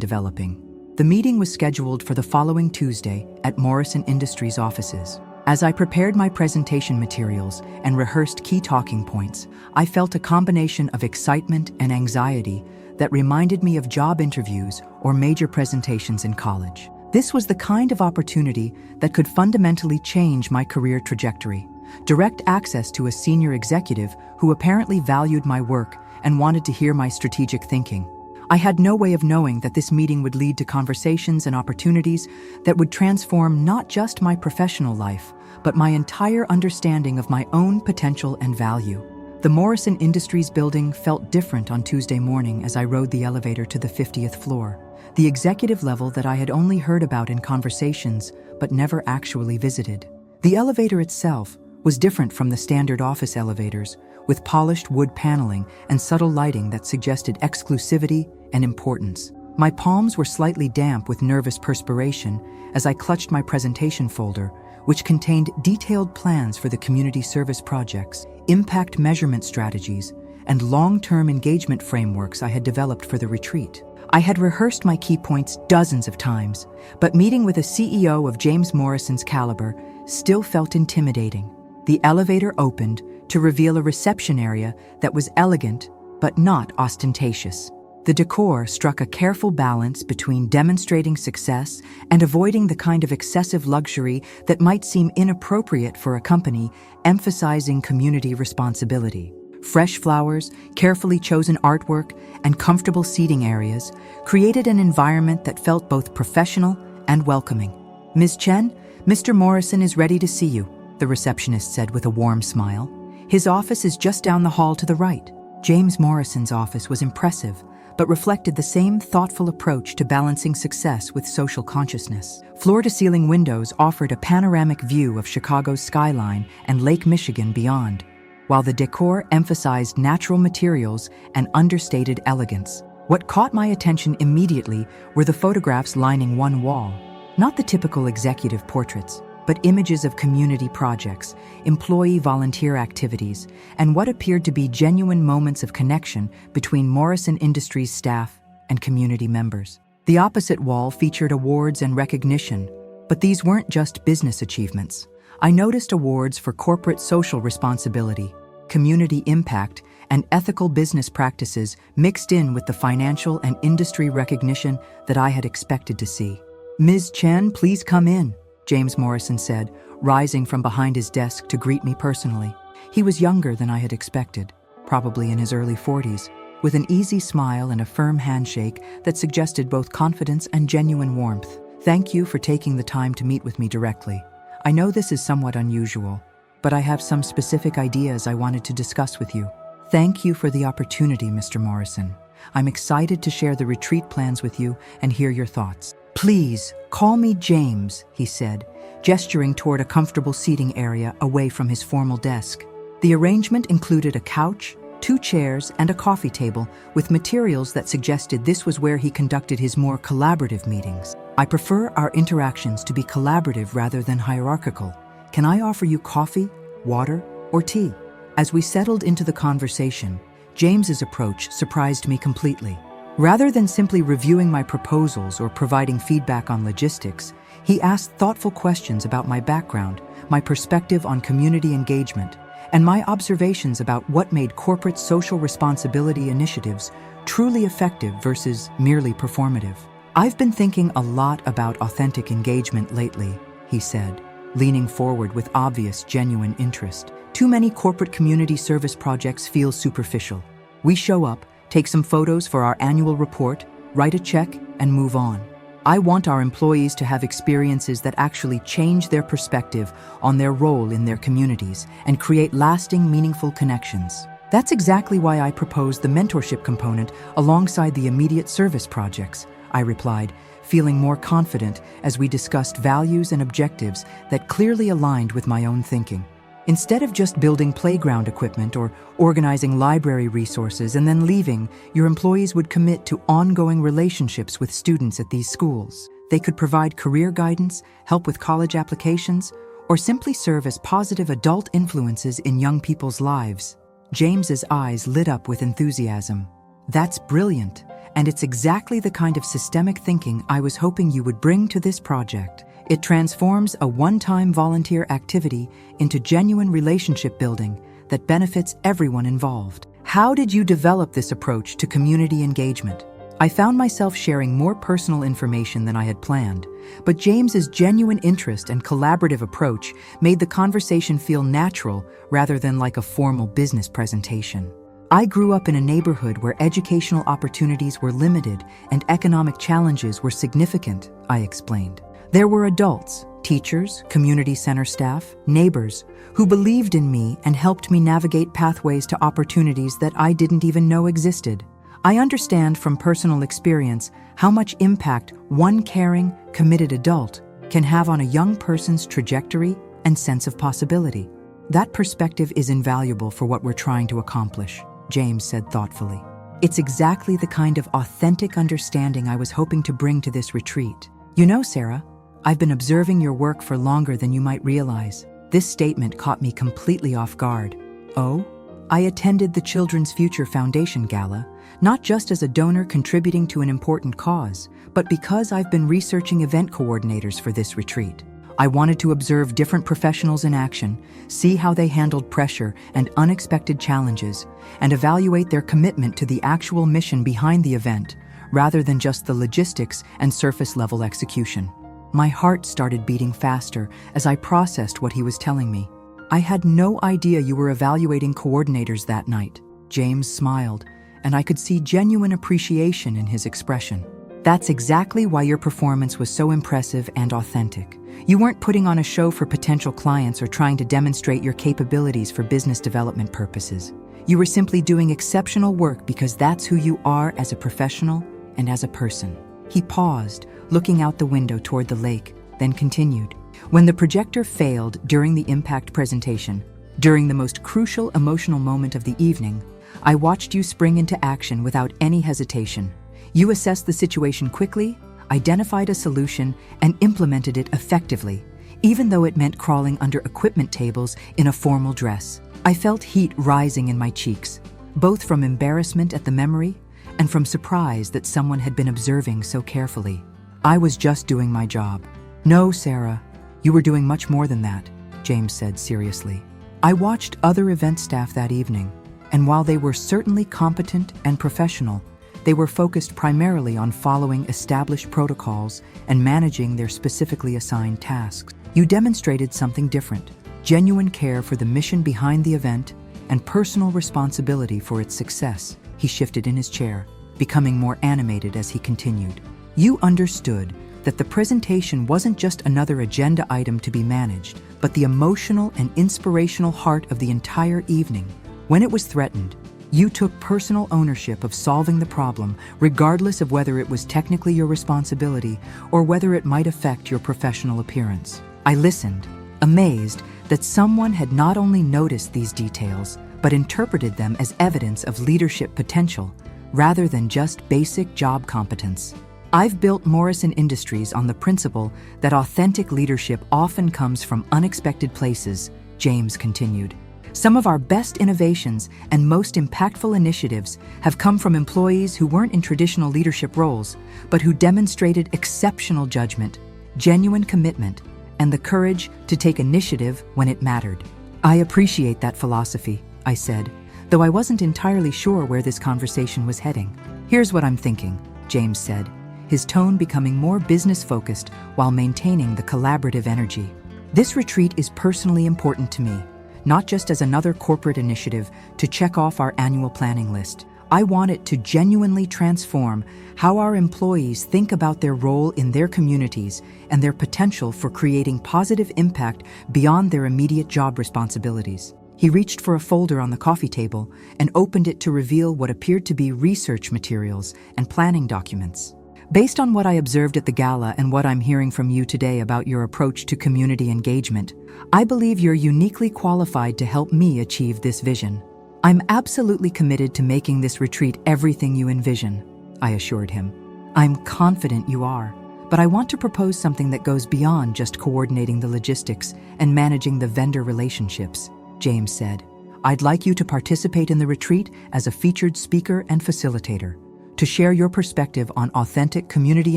developing." The meeting was scheduled for the following Tuesday at Morrison Industries offices. As I prepared my presentation materials and rehearsed key talking points, I felt a combination of excitement and anxiety that reminded me of job interviews or major presentations in college. This was the kind of opportunity that could fundamentally change my career trajectory. Direct access to a senior executive who apparently valued my work and wanted to hear my strategic thinking. I had no way of knowing that this meeting would lead to conversations and opportunities that would transform not just my professional life, but my entire understanding of my own potential and value. The Morrison Industries building felt different on Tuesday morning as I rode the elevator to the 50th floor, the executive level that I had only heard about in conversations but never actually visited. The elevator itself was different from the standard office elevators, with polished wood paneling and subtle lighting that suggested exclusivity and importance. My palms were slightly damp with nervous perspiration as I clutched my presentation folder, which contained detailed plans for the community service projects, impact measurement strategies, and long-term engagement frameworks I had developed for the retreat. I had rehearsed my key points dozens of times, but meeting with a CEO of James Morrison's caliber still felt intimidating. The elevator opened to reveal a reception area that was elegant but not ostentatious. The decor struck a careful balance between demonstrating success and avoiding the kind of excessive luxury that might seem inappropriate for a company emphasizing community responsibility. Fresh flowers, carefully chosen artwork, and comfortable seating areas created an environment that felt both professional and welcoming. "Ms. Chen, Mr. Morrison is ready to see you," the receptionist said with a warm smile. "His office is just down the hall to the right." James Morrison's office was impressive, but reflected the same thoughtful approach to balancing success with social consciousness. Floor-to-ceiling windows offered a panoramic view of Chicago's skyline and Lake Michigan beyond, while the decor emphasized natural materials and understated elegance. What caught my attention immediately were the photographs lining one wall. Not the typical executive portraits, but images of community projects, employee volunteer activities, and what appeared to be genuine moments of connection between Morrison Industries staff and community members. The opposite wall featured awards and recognition, but these weren't just business achievements. I noticed awards for corporate social responsibility, community impact, and ethical business practices mixed in with the financial and industry recognition that I had expected to see. "Ms. Chen, please come in," James Morrison said, rising from behind his desk to greet me personally. He was younger than I had expected, probably in his early 40s, with an easy smile and a firm handshake that suggested both confidence and genuine warmth. "Thank you for taking the time to meet with me directly. I know this is somewhat unusual, but I have some specific ideas I wanted to discuss with you." "Thank you for the opportunity, Mr. Morrison. I'm excited to share the retreat plans with you and hear your thoughts." "Please, call me James," he said, gesturing toward a comfortable seating area away from his formal desk. The arrangement included a couch, 2 chairs, and a coffee table with materials that suggested this was where he conducted his more collaborative meetings. "I prefer our interactions to be collaborative rather than hierarchical. Can I offer you coffee, water, or tea?" As we settled into the conversation, James's approach surprised me completely. Rather than simply reviewing my proposals or providing feedback on logistics, he asked thoughtful questions about my background, my perspective on community engagement, and my observations about what made corporate social responsibility initiatives truly effective versus merely performative. "I've been thinking a lot about authentic engagement lately," he said, leaning forward with obvious, genuine interest. "Too many corporate community service projects feel superficial. We show up, take some photos for our annual report, write a check, and move on. I want our employees to have experiences that actually change their perspective on their role in their communities and create lasting, meaningful connections." "That's exactly why I proposed the mentorship component alongside the immediate service projects," I replied, feeling more confident as we discussed values and objectives that clearly aligned with my own thinking. "Instead of just building playground equipment or organizing library resources and then leaving, your employees would commit to ongoing relationships with students at these schools. They could provide career guidance, help with college applications, or simply serve as positive adult influences in young people's lives." James's eyes lit up with enthusiasm. "That's brilliant, and it's exactly the kind of systemic thinking I was hoping you would bring to this project. It transforms a one-time volunteer activity into genuine relationship building that benefits everyone involved." "How did you develop this approach to community engagement?" I found myself sharing more personal information than I had planned, but James's genuine interest and collaborative approach made the conversation feel natural rather than like a formal business presentation. "I grew up in a neighborhood where educational opportunities were limited and economic challenges were significant," I explained. "There were adults, teachers, community center staff, neighbors, who believed in me and helped me navigate pathways to opportunities that I didn't even know existed. I understand from personal experience how much impact one caring, committed adult can have on a young person's trajectory and sense of possibility. That perspective is invaluable for what we're trying to accomplish," James said thoughtfully. "It's exactly the kind of authentic understanding I was hoping to bring to this retreat. You know, Sarah, I've been observing your work for longer than you might realize." This statement caught me completely off guard. "Oh?" I attended the Children's Future Foundation Gala, not just as a donor contributing to an important cause, but because I've been researching event coordinators for this retreat. I wanted to observe different professionals in action, see how they handled pressure and unexpected challenges, and evaluate their commitment to the actual mission behind the event, rather than just the logistics and surface-level execution. My heart started beating faster as I processed what he was telling me. I had no idea you were evaluating coordinators that night. James smiled, and I could see genuine appreciation in his expression. That's exactly why your performance was so impressive and authentic. You weren't putting on a show for potential clients or trying to demonstrate your capabilities for business development purposes. You were simply doing exceptional work because that's who you are as a professional and as a person. He paused, looking out the window toward the lake, then continued. When the projector failed during the impact presentation, during the most crucial emotional moment of the evening, I watched you spring into action without any hesitation. You assessed the situation quickly, identified a solution, and implemented it effectively, even though it meant crawling under equipment tables in a formal dress. I felt heat rising in my cheeks, both from embarrassment at the memory and from surprise that someone had been observing so carefully. I was just doing my job. No, Sarah, you were doing much more than that, James said seriously. I watched other event staff that evening, and while they were certainly competent and professional, they were focused primarily on following established protocols and managing their specifically assigned tasks. You demonstrated something different, genuine care for the mission behind the event and personal responsibility for its success. He shifted in his chair, becoming more animated as he continued. You understood that the presentation wasn't just another agenda item to be managed, but the emotional and inspirational heart of the entire evening. When it was threatened, you took personal ownership of solving the problem, regardless of whether it was technically your responsibility or whether it might affect your professional appearance. I listened, amazed that someone had not only noticed these details, but interpreted them as evidence of leadership potential, rather than just basic job competence. I've built Morrison Industries on the principle that authentic leadership often comes from unexpected places, James continued. Some of our best innovations and most impactful initiatives have come from employees who weren't in traditional leadership roles, but who demonstrated exceptional judgment, genuine commitment, and the courage to take initiative when it mattered. I appreciate that philosophy, I said, though I wasn't entirely sure where this conversation was heading. Here's what I'm thinking, James said, his tone becoming more business-focused while maintaining the collaborative energy. This retreat is personally important to me, not just as another corporate initiative to check off our annual planning list. I want it to genuinely transform how our employees think about their role in their communities and their potential for creating positive impact beyond their immediate job responsibilities. He reached for a folder on the coffee table and opened it to reveal what appeared to be research materials and planning documents. Based on what I observed at the gala and what I'm hearing from you today about your approach to community engagement, I believe you're uniquely qualified to help me achieve this vision. I'm absolutely committed to making this retreat everything you envision, I assured him. I'm confident you are, but I want to propose something that goes beyond just coordinating the logistics and managing the vendor relationships, James said. I'd like you to participate in the retreat as a featured speaker and facilitator, to share your perspective on authentic community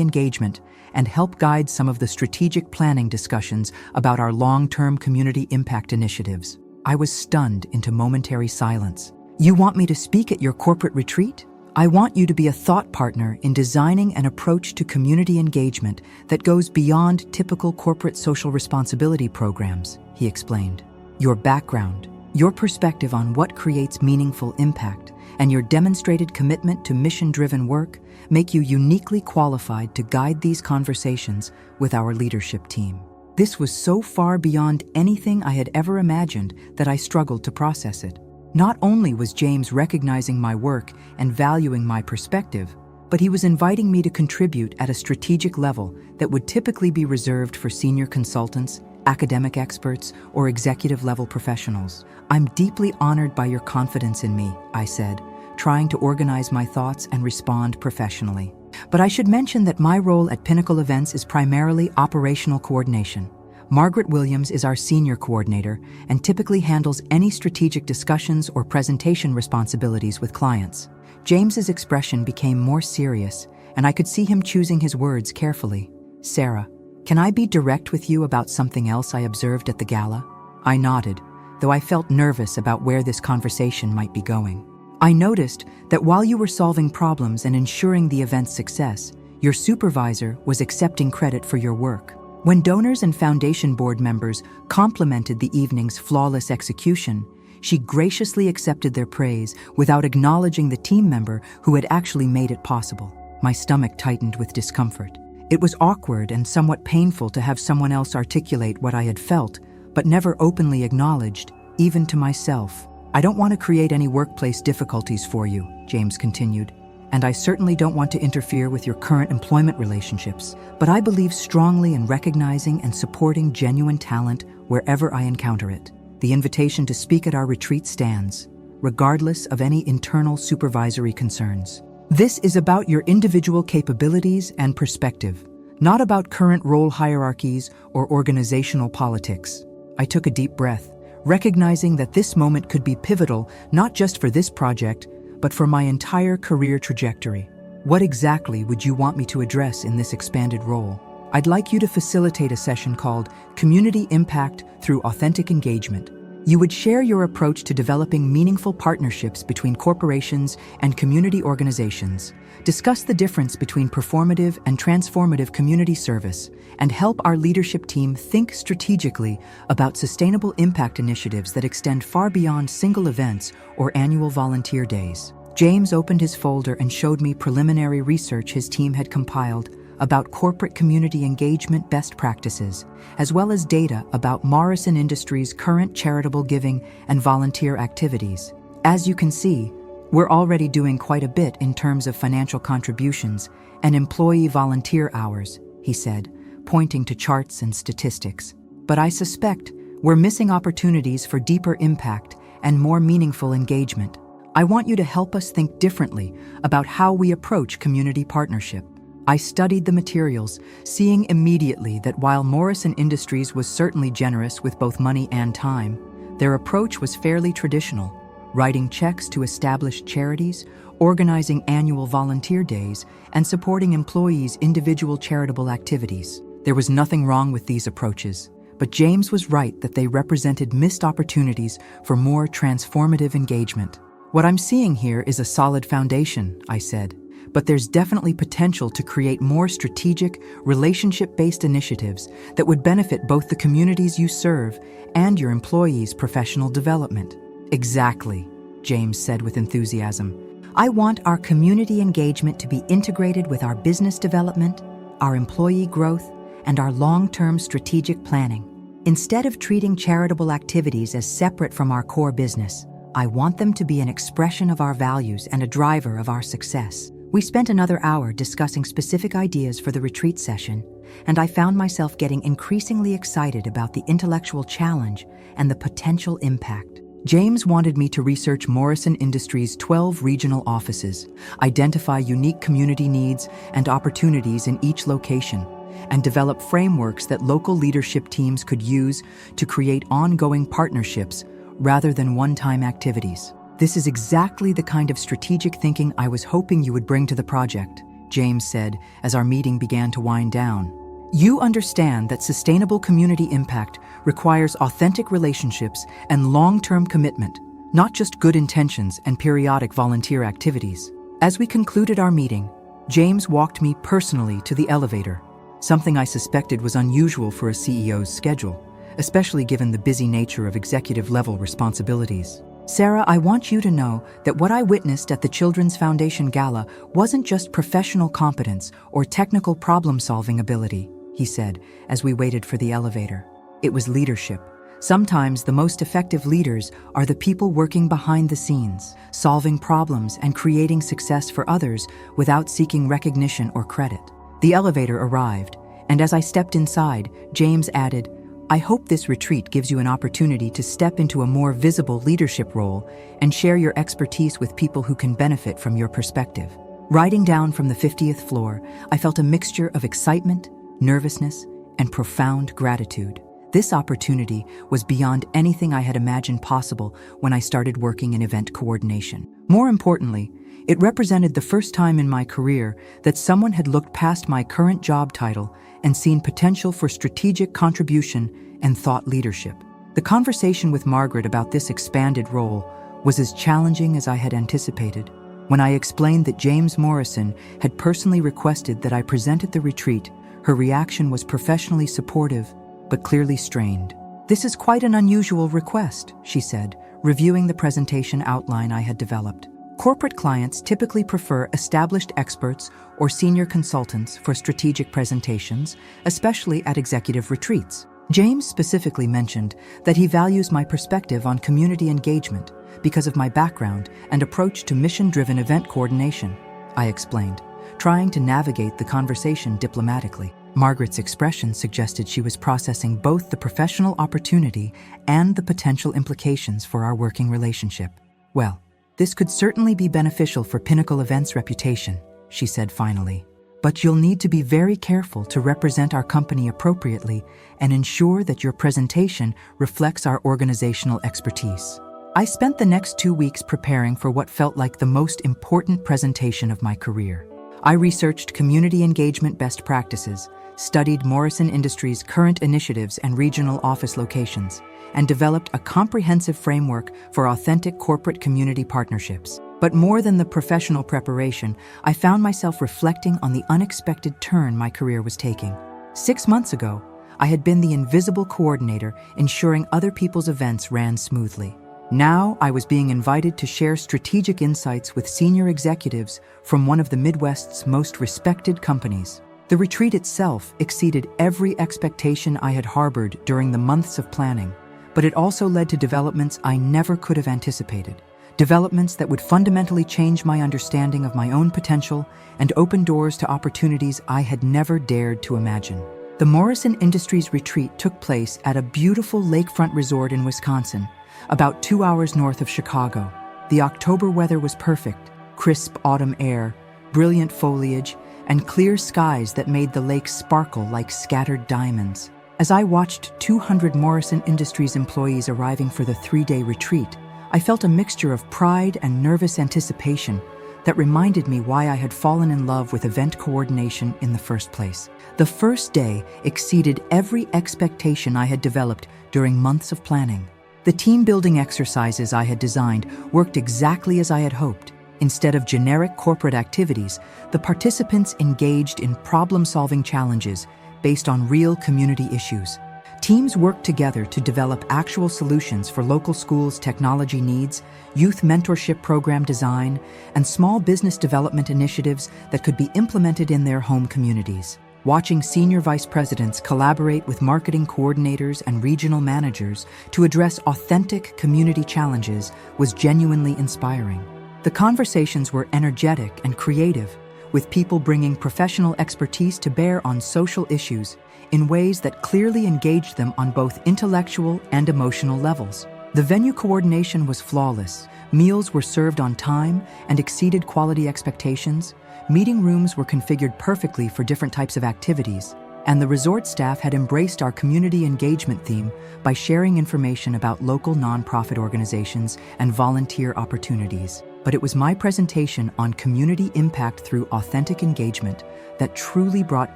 engagement and help guide some of the strategic planning discussions about our long-term community impact initiatives. I was stunned into momentary silence. You want me to speak at your corporate retreat? I want you to be a thought partner in designing an approach to community engagement that goes beyond typical corporate social responsibility programs, he explained. Your background, your perspective on what creates meaningful impact, and your demonstrated commitment to mission-driven work make you uniquely qualified to guide these conversations with our leadership team. This was so far beyond anything I had ever imagined that I struggled to process it. Not only was James recognizing my work and valuing my perspective, but he was inviting me to contribute at a strategic level that would typically be reserved for senior consultants, academic experts, or executive-level professionals. I'm deeply honored by your confidence in me, I said, trying to organize my thoughts and respond professionally. But I should mention that my role at Pinnacle Events is primarily operational coordination. Margaret Williams is our senior coordinator and typically handles any strategic discussions or presentation responsibilities with clients. James's expression became more serious, and I could see him choosing his words carefully. Sarah, "Can I be direct with you about something else I observed at the gala?" I nodded, though I felt nervous about where this conversation might be going. "I noticed that while you were solving problems and ensuring the event's success, your supervisor was accepting credit for your work. When donors and foundation board members complimented the evening's flawless execution, she graciously accepted their praise without acknowledging the team member who had actually made it possible." My stomach tightened with discomfort. It was awkward and somewhat painful to have someone else articulate what I had felt, but never openly acknowledged, even to myself. "I don't want to create any workplace difficulties for you," James continued, "and I certainly don't want to interfere with your current employment relationships, but I believe strongly in recognizing and supporting genuine talent wherever I encounter it. The invitation to speak at our retreat stands, regardless of any internal supervisory concerns. This is about your individual capabilities and perspective, not about current role hierarchies or organizational politics." I took a deep breath, recognizing that this moment could be pivotal not just for this project, but for my entire career trajectory. "What exactly would you want me to address in this expanded role?" "I'd like you to facilitate a session called Community Impact Through Authentic Engagement. You would share your approach to developing meaningful partnerships between corporations and community organizations, discuss the difference between performative and transformative community service, and help our leadership team think strategically about sustainable impact initiatives that extend far beyond single events or annual volunteer days." James opened his folder and showed me preliminary research his team had compiled about corporate community engagement best practices, as well as data about Morrison Industries' current charitable giving and volunteer activities. "As you can see, we're already doing quite a bit in terms of financial contributions and employee volunteer hours," he said, pointing to charts and statistics. "But I suspect we're missing opportunities for deeper impact and more meaningful engagement. I want you to help us think differently about how we approach community partnership." I studied the materials, seeing immediately that while Morrison Industries was certainly generous with both money and time, their approach was fairly traditional, writing checks to established charities, organizing annual volunteer days, and supporting employees' individual charitable activities. There was nothing wrong with these approaches, but James was right that they represented missed opportunities for more transformative engagement. "What I'm seeing here is a solid foundation," I said, "but there's definitely potential to create more strategic, relationship-based initiatives that would benefit both the communities you serve and your employees' professional development." "Exactly," James said with enthusiasm. "I want our community engagement to be integrated with our business development, our employee growth, and our long-term strategic planning. Instead of treating charitable activities as separate from our core business, I want them to be an expression of our values and a driver of our success." We spent another hour discussing specific ideas for the retreat session, and I found myself getting increasingly excited about the intellectual challenge and the potential impact. James wanted me to research Morrison Industries' 12 regional offices, identify unique community needs and opportunities in each location, and develop frameworks that local leadership teams could use to create ongoing partnerships rather than one-time activities. "This is exactly the kind of strategic thinking I was hoping you would bring to the project," James said as our meeting began to wind down. "You understand that sustainable community impact requires authentic relationships and long-term commitment, not just good intentions and periodic volunteer activities." As we concluded our meeting, James walked me personally to the elevator, something I suspected was unusual for a CEO's schedule, especially given the busy nature of executive-level responsibilities. "Sarah, I want you to know that what I witnessed at the Children's Foundation Gala wasn't just professional competence or technical problem-solving ability," he said as we waited for the elevator. "It was leadership. Sometimes the most effective leaders are the people working behind the scenes, solving problems and creating success for others without seeking recognition or credit." The elevator arrived, and as I stepped inside, James added, "I hope this retreat gives you an opportunity to step into a more visible leadership role and share your expertise with people who can benefit from your perspective." Riding down from the 50th floor, I felt a mixture of excitement, nervousness, and profound gratitude. This opportunity was beyond anything I had imagined possible when I started working in event coordination. More importantly, it represented the first time in my career that someone had looked past my current job title and seen potential for strategic contribution and thought leadership. The conversation with Margaret about this expanded role was as challenging as I had anticipated. When I explained that James Morrison had personally requested that I present at the retreat, her reaction was professionally supportive, but clearly strained. "This is quite an unusual request," she said, reviewing the presentation outline I had developed. "Corporate clients typically prefer established experts or senior consultants for strategic presentations, especially at executive retreats. James specifically mentioned that he values my perspective on community engagement because of my background and approach to mission-driven event coordination," I explained, trying to navigate the conversation diplomatically. Margaret's expression suggested she was processing both the professional opportunity and the potential implications for our working relationship. "Well, this could certainly be beneficial for Pinnacle Events' reputation," she said finally. "But you'll need to be very careful to represent our company appropriately and ensure that your presentation reflects our organizational expertise." I spent the next 2 weeks preparing for what felt like the most important presentation of my career. I researched community engagement best practices, studied Morrison Industries' current initiatives and regional office locations, and developed a comprehensive framework for authentic corporate community partnerships. But more than the professional preparation, I found myself reflecting on the unexpected turn my career was taking. 6 months ago, I had been the invisible coordinator, ensuring other people's events ran smoothly. Now I was being invited to share strategic insights with senior executives from one of the Midwest's most respected companies. The retreat itself exceeded every expectation I had harbored during the months of planning, but it also led to developments I never could have anticipated. Developments that would fundamentally change my understanding of my own potential and open doors to opportunities I had never dared to imagine. The Morrison Industries retreat took place at a beautiful lakefront resort in Wisconsin, about 2 hours north of Chicago. The October weather was perfect: crisp autumn air, brilliant foliage, and clear skies that made the lake sparkle like scattered diamonds. As I watched 200 Morrison Industries employees arriving for the 3-day retreat, I felt a mixture of pride and nervous anticipation that reminded me why I had fallen in love with event coordination in the first place. The first day exceeded every expectation I had developed during months of planning. The team-building exercises I had designed worked exactly as I had hoped. Instead of generic corporate activities, the participants engaged in problem-solving challenges based on real community issues. Teams worked together to develop actual solutions for local schools' technology needs, youth mentorship program design, and small business development initiatives that could be implemented in their home communities. Watching senior vice presidents collaborate with marketing coordinators and regional managers to address authentic community challenges was genuinely inspiring. The conversations were energetic and creative, with people bringing professional expertise to bear on social issues in ways that clearly engaged them on both intellectual and emotional levels. The venue coordination was flawless. Meals were served on time and exceeded quality expectations. Meeting rooms were configured perfectly for different types of activities, and the resort staff had embraced our community engagement theme by sharing information about local nonprofit organizations and volunteer opportunities. But it was my presentation on community impact through authentic engagement that truly brought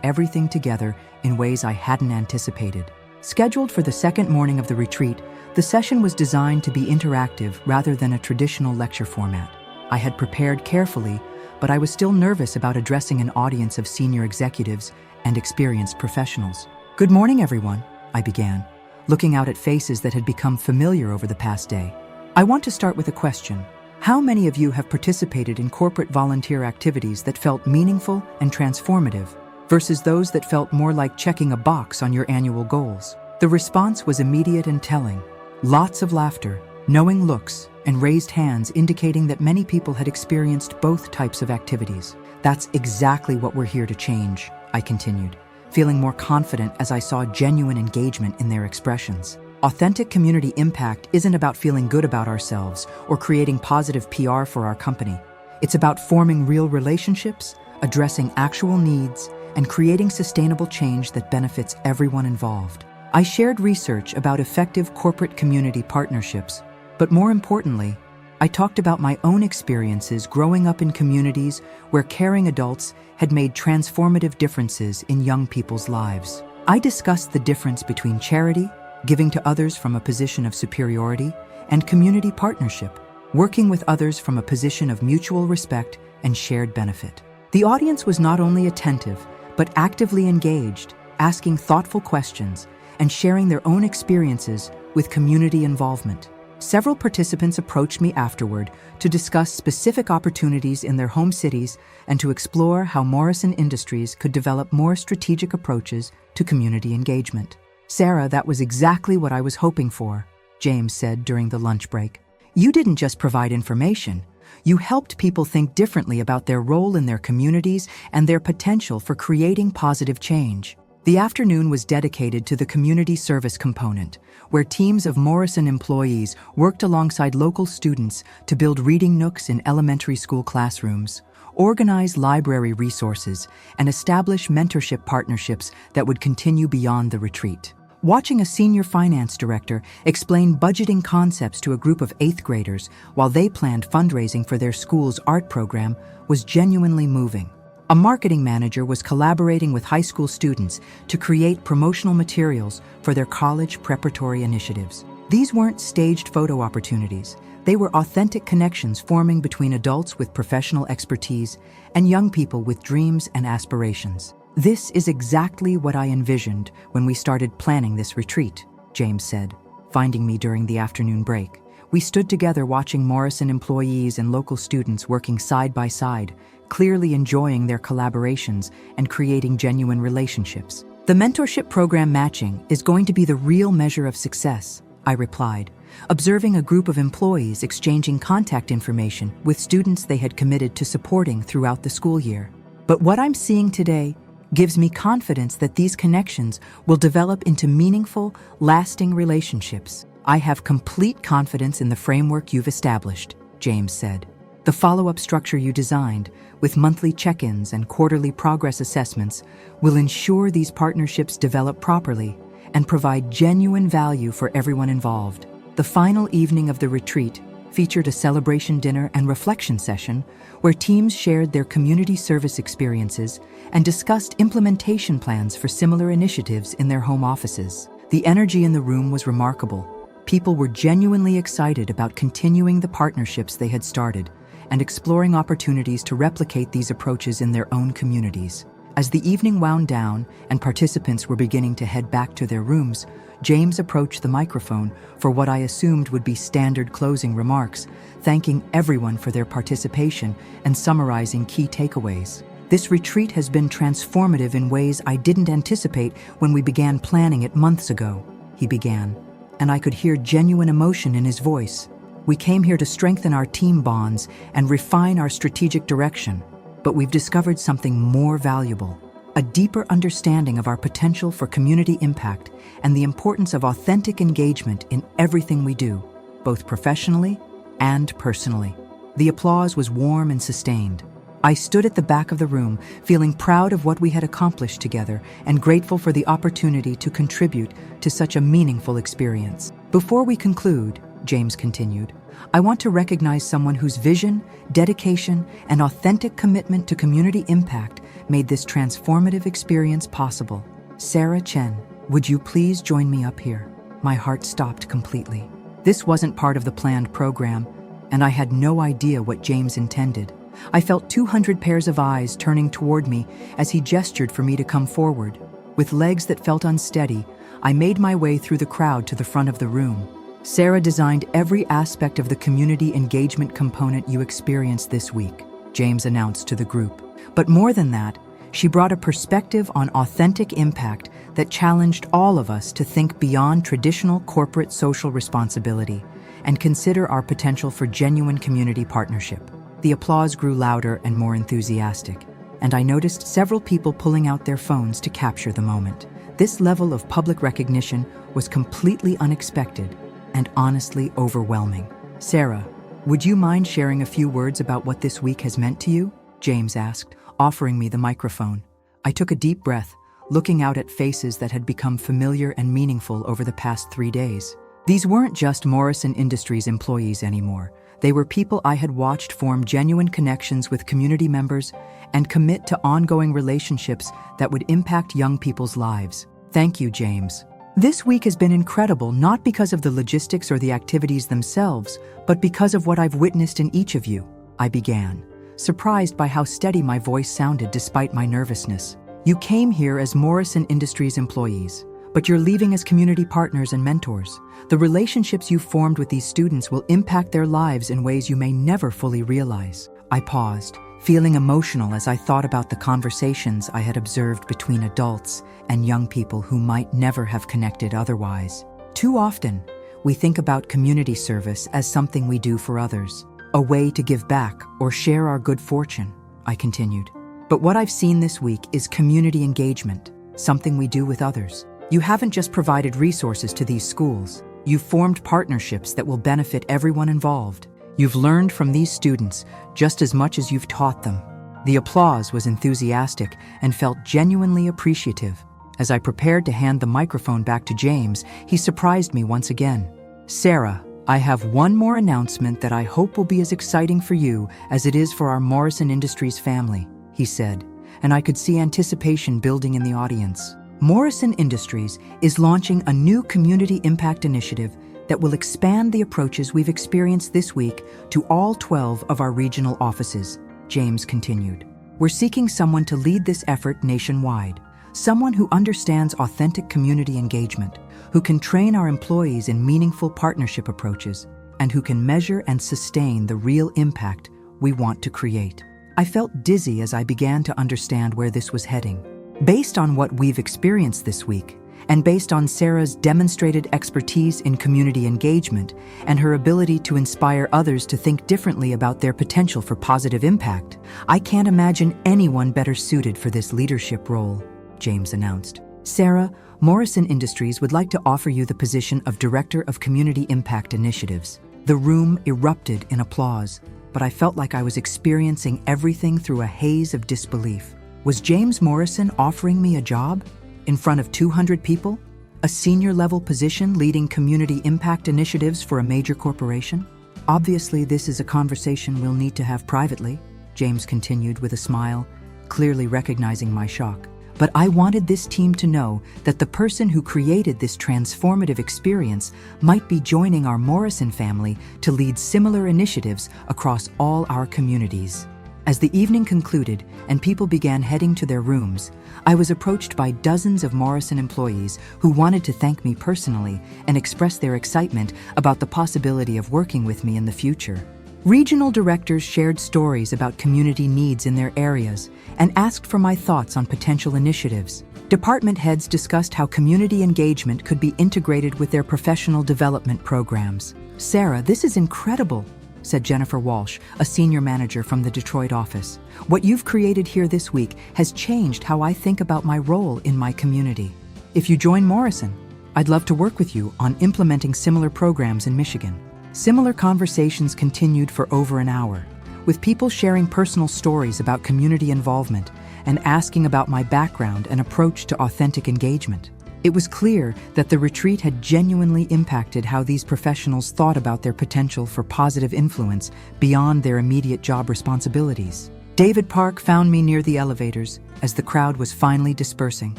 everything together in ways I hadn't anticipated. Scheduled for the second morning of the retreat, the session was designed to be interactive rather than a traditional lecture format. I had prepared carefully, but I was still nervous about addressing an audience of senior executives and experienced professionals. "Good morning, everyone," I began, looking out at faces that had become familiar over the past day. "I want to start with a question. How many of you have participated in corporate volunteer activities that felt meaningful and transformative versus those that felt more like checking a box on your annual goals?" The response was immediate and telling. Lots of laughter, knowing looks, and raised hands indicating that many people had experienced both types of activities. "That's exactly what we're here to change," I continued, feeling more confident as I saw genuine engagement in their expressions. Authentic community impact isn't about feeling good about ourselves or creating positive PR for our company. It's about forming real relationships, addressing actual needs, and creating sustainable change that benefits everyone involved. I shared research about effective corporate community partnerships, but more importantly, I talked about my own experiences growing up in communities where caring adults had made transformative differences in young people's lives. I discussed the difference between charity, giving to others from a position of superiority, and community partnership, working with others from a position of mutual respect and shared benefit. The audience was not only attentive, but actively engaged, asking thoughtful questions and sharing their own experiences with community involvement. Several participants approached me afterward to discuss specific opportunities in their home cities and to explore how Morrison Industries could develop more strategic approaches to community engagement. "Sarah, that was exactly what I was hoping for," James said during the lunch break. "You didn't just provide information. You helped people think differently about their role in their communities and their potential for creating positive change." The afternoon was dedicated to the community service component, where teams of Morrison employees worked alongside local students to build reading nooks in elementary school classrooms, organize library resources, and establish mentorship partnerships that would continue beyond the retreat. Watching a senior finance director explain budgeting concepts to a group of 8th graders while they planned fundraising for their school's art program was genuinely moving. A marketing manager was collaborating with high school students to create promotional materials for their college preparatory initiatives. These weren't staged photo opportunities. They were authentic connections forming between adults with professional expertise and young people with dreams and aspirations. "This is exactly what I envisioned when we started planning this retreat," James said, finding me during the afternoon break. We stood together watching Morrison employees and local students working side by side, clearly enjoying their collaborations and creating genuine relationships. "The mentorship program matching is going to be the real measure of success," I replied, observing a group of employees exchanging contact information with students they had committed to supporting throughout the school year. "But what I'm seeing today gives me confidence that these connections will develop into meaningful, lasting relationships. I have complete confidence in the framework you've established," James said. "The follow-up structure you designed, with monthly check-ins and quarterly progress assessments, will ensure these partnerships develop properly and provide genuine value for everyone involved." The final evening of the retreat featured a celebration dinner and reflection session where teams shared their community service experiences and discussed implementation plans for similar initiatives in their home offices. The energy in the room was remarkable. People were genuinely excited about continuing the partnerships they had started and exploring opportunities to replicate these approaches in their own communities. As the evening wound down and participants were beginning to head back to their rooms, James approached the microphone for what I assumed would be standard closing remarks, thanking everyone for their participation and summarizing key takeaways. "This retreat has been transformative in ways I didn't anticipate when we began planning it months ago," he began, and I could hear genuine emotion in his voice. "We came here to strengthen our team bonds and refine our strategic direction, but we've discovered something more valuable: a deeper understanding of our potential for community impact and the importance of authentic engagement in everything we do, both professionally and personally." The applause was warm and sustained. I stood at the back of the room, feeling proud of what we had accomplished together and grateful for the opportunity to contribute to such a meaningful experience. "Before we conclude," James continued, "I want to recognize someone whose vision, dedication, and authentic commitment to community impact made this transformative experience possible. Sarah Chen, would you please join me up here?" My heart stopped completely. This wasn't part of the planned program, and I had no idea what James intended. I felt 200 pairs of eyes turning toward me as he gestured for me to come forward. With legs that felt unsteady, I made my way through the crowd to the front of the room. "Sarah designed every aspect of the community engagement component you experienced this week," James announced to the group. "But more than that, she brought a perspective on authentic impact that challenged all of us to think beyond traditional corporate social responsibility and consider our potential for genuine community partnership." The applause grew louder and more enthusiastic, and I noticed several people pulling out their phones to capture the moment. This level of public recognition was completely unexpected and honestly overwhelming. "Sarah, would you mind sharing a few words about what this week has meant to you?" James asked, offering me the microphone. I took a deep breath, looking out at faces that had become familiar and meaningful over the past 3 days. These weren't just Morrison Industries employees anymore. They were people I had watched form genuine connections with community members and commit to ongoing relationships that would impact young people's lives. Thank you, James. This week has been incredible, not because of the logistics or the activities themselves, but because of what I've witnessed in each of you, I began, surprised by how steady my voice sounded despite my nervousness. You came here as Morrison Industries employees, but you're leaving as community partners and mentors. The relationships you've formed with these students will impact their lives in ways you may never fully realize. I paused, feeling emotional as I thought about the conversations I had observed between adults and young people who might never have connected otherwise. Too often, we think about community service as something we do for others, a way to give back or share our good fortune, I continued. But what I've seen this week is community engagement, something we do with others. You haven't just provided resources to these schools, you've formed partnerships that will benefit everyone involved. You've learned from these students just as much as you've taught them. The applause was enthusiastic and felt genuinely appreciative. As I prepared to hand the microphone back to James, he surprised me once again. Sarah, I have one more announcement that I hope will be as exciting for you as it is for our Morrison Industries family, he said, and I could see anticipation building in the audience. Morrison Industries is launching a new community impact initiative that will expand the approaches we've experienced this week to all 12 of our regional offices, James continued. We're seeking someone to lead this effort nationwide, someone who understands authentic community engagement, who can train our employees in meaningful partnership approaches, and who can measure and sustain the real impact we want to create. I felt dizzy as I began to understand where this was heading. Based on what we've experienced this week, and based on Sarah's demonstrated expertise in community engagement and her ability to inspire others to think differently about their potential for positive impact, I can't imagine anyone better suited for this leadership role, James announced. Sarah, Morrison Industries would like to offer you the position of Director of Community Impact Initiatives. The room erupted in applause, but I felt like I was experiencing everything through a haze of disbelief. Was James Morrison offering me a job? In front of 200 people? A senior-level position leading community impact initiatives for a major corporation? Obviously, this is a conversation we'll need to have privately, James continued with a smile, clearly recognizing my shock. But I wanted this team to know that the person who created this transformative experience might be joining our Morrison family to lead similar initiatives across all our communities. As the evening concluded and people began heading to their rooms, I was approached by dozens of Morrison employees who wanted to thank me personally and express their excitement about the possibility of working with me in the future. Regional directors shared stories about community needs in their areas and asked for my thoughts on potential initiatives. Department heads discussed how community engagement could be integrated with their professional development programs. Sarah, this is incredible, said Jennifer Walsh, a senior manager from the Detroit office. What you've created here this week has changed how I think about my role in my community. If you join Morrison, I'd love to work with you on implementing similar programs in Michigan. Similar conversations continued for over an hour, with people sharing personal stories about community involvement and asking about my background and approach to authentic engagement. It was clear that the retreat had genuinely impacted how these professionals thought about their potential for positive influence beyond their immediate job responsibilities. David Park found me near the elevators as the crowd was finally dispersing.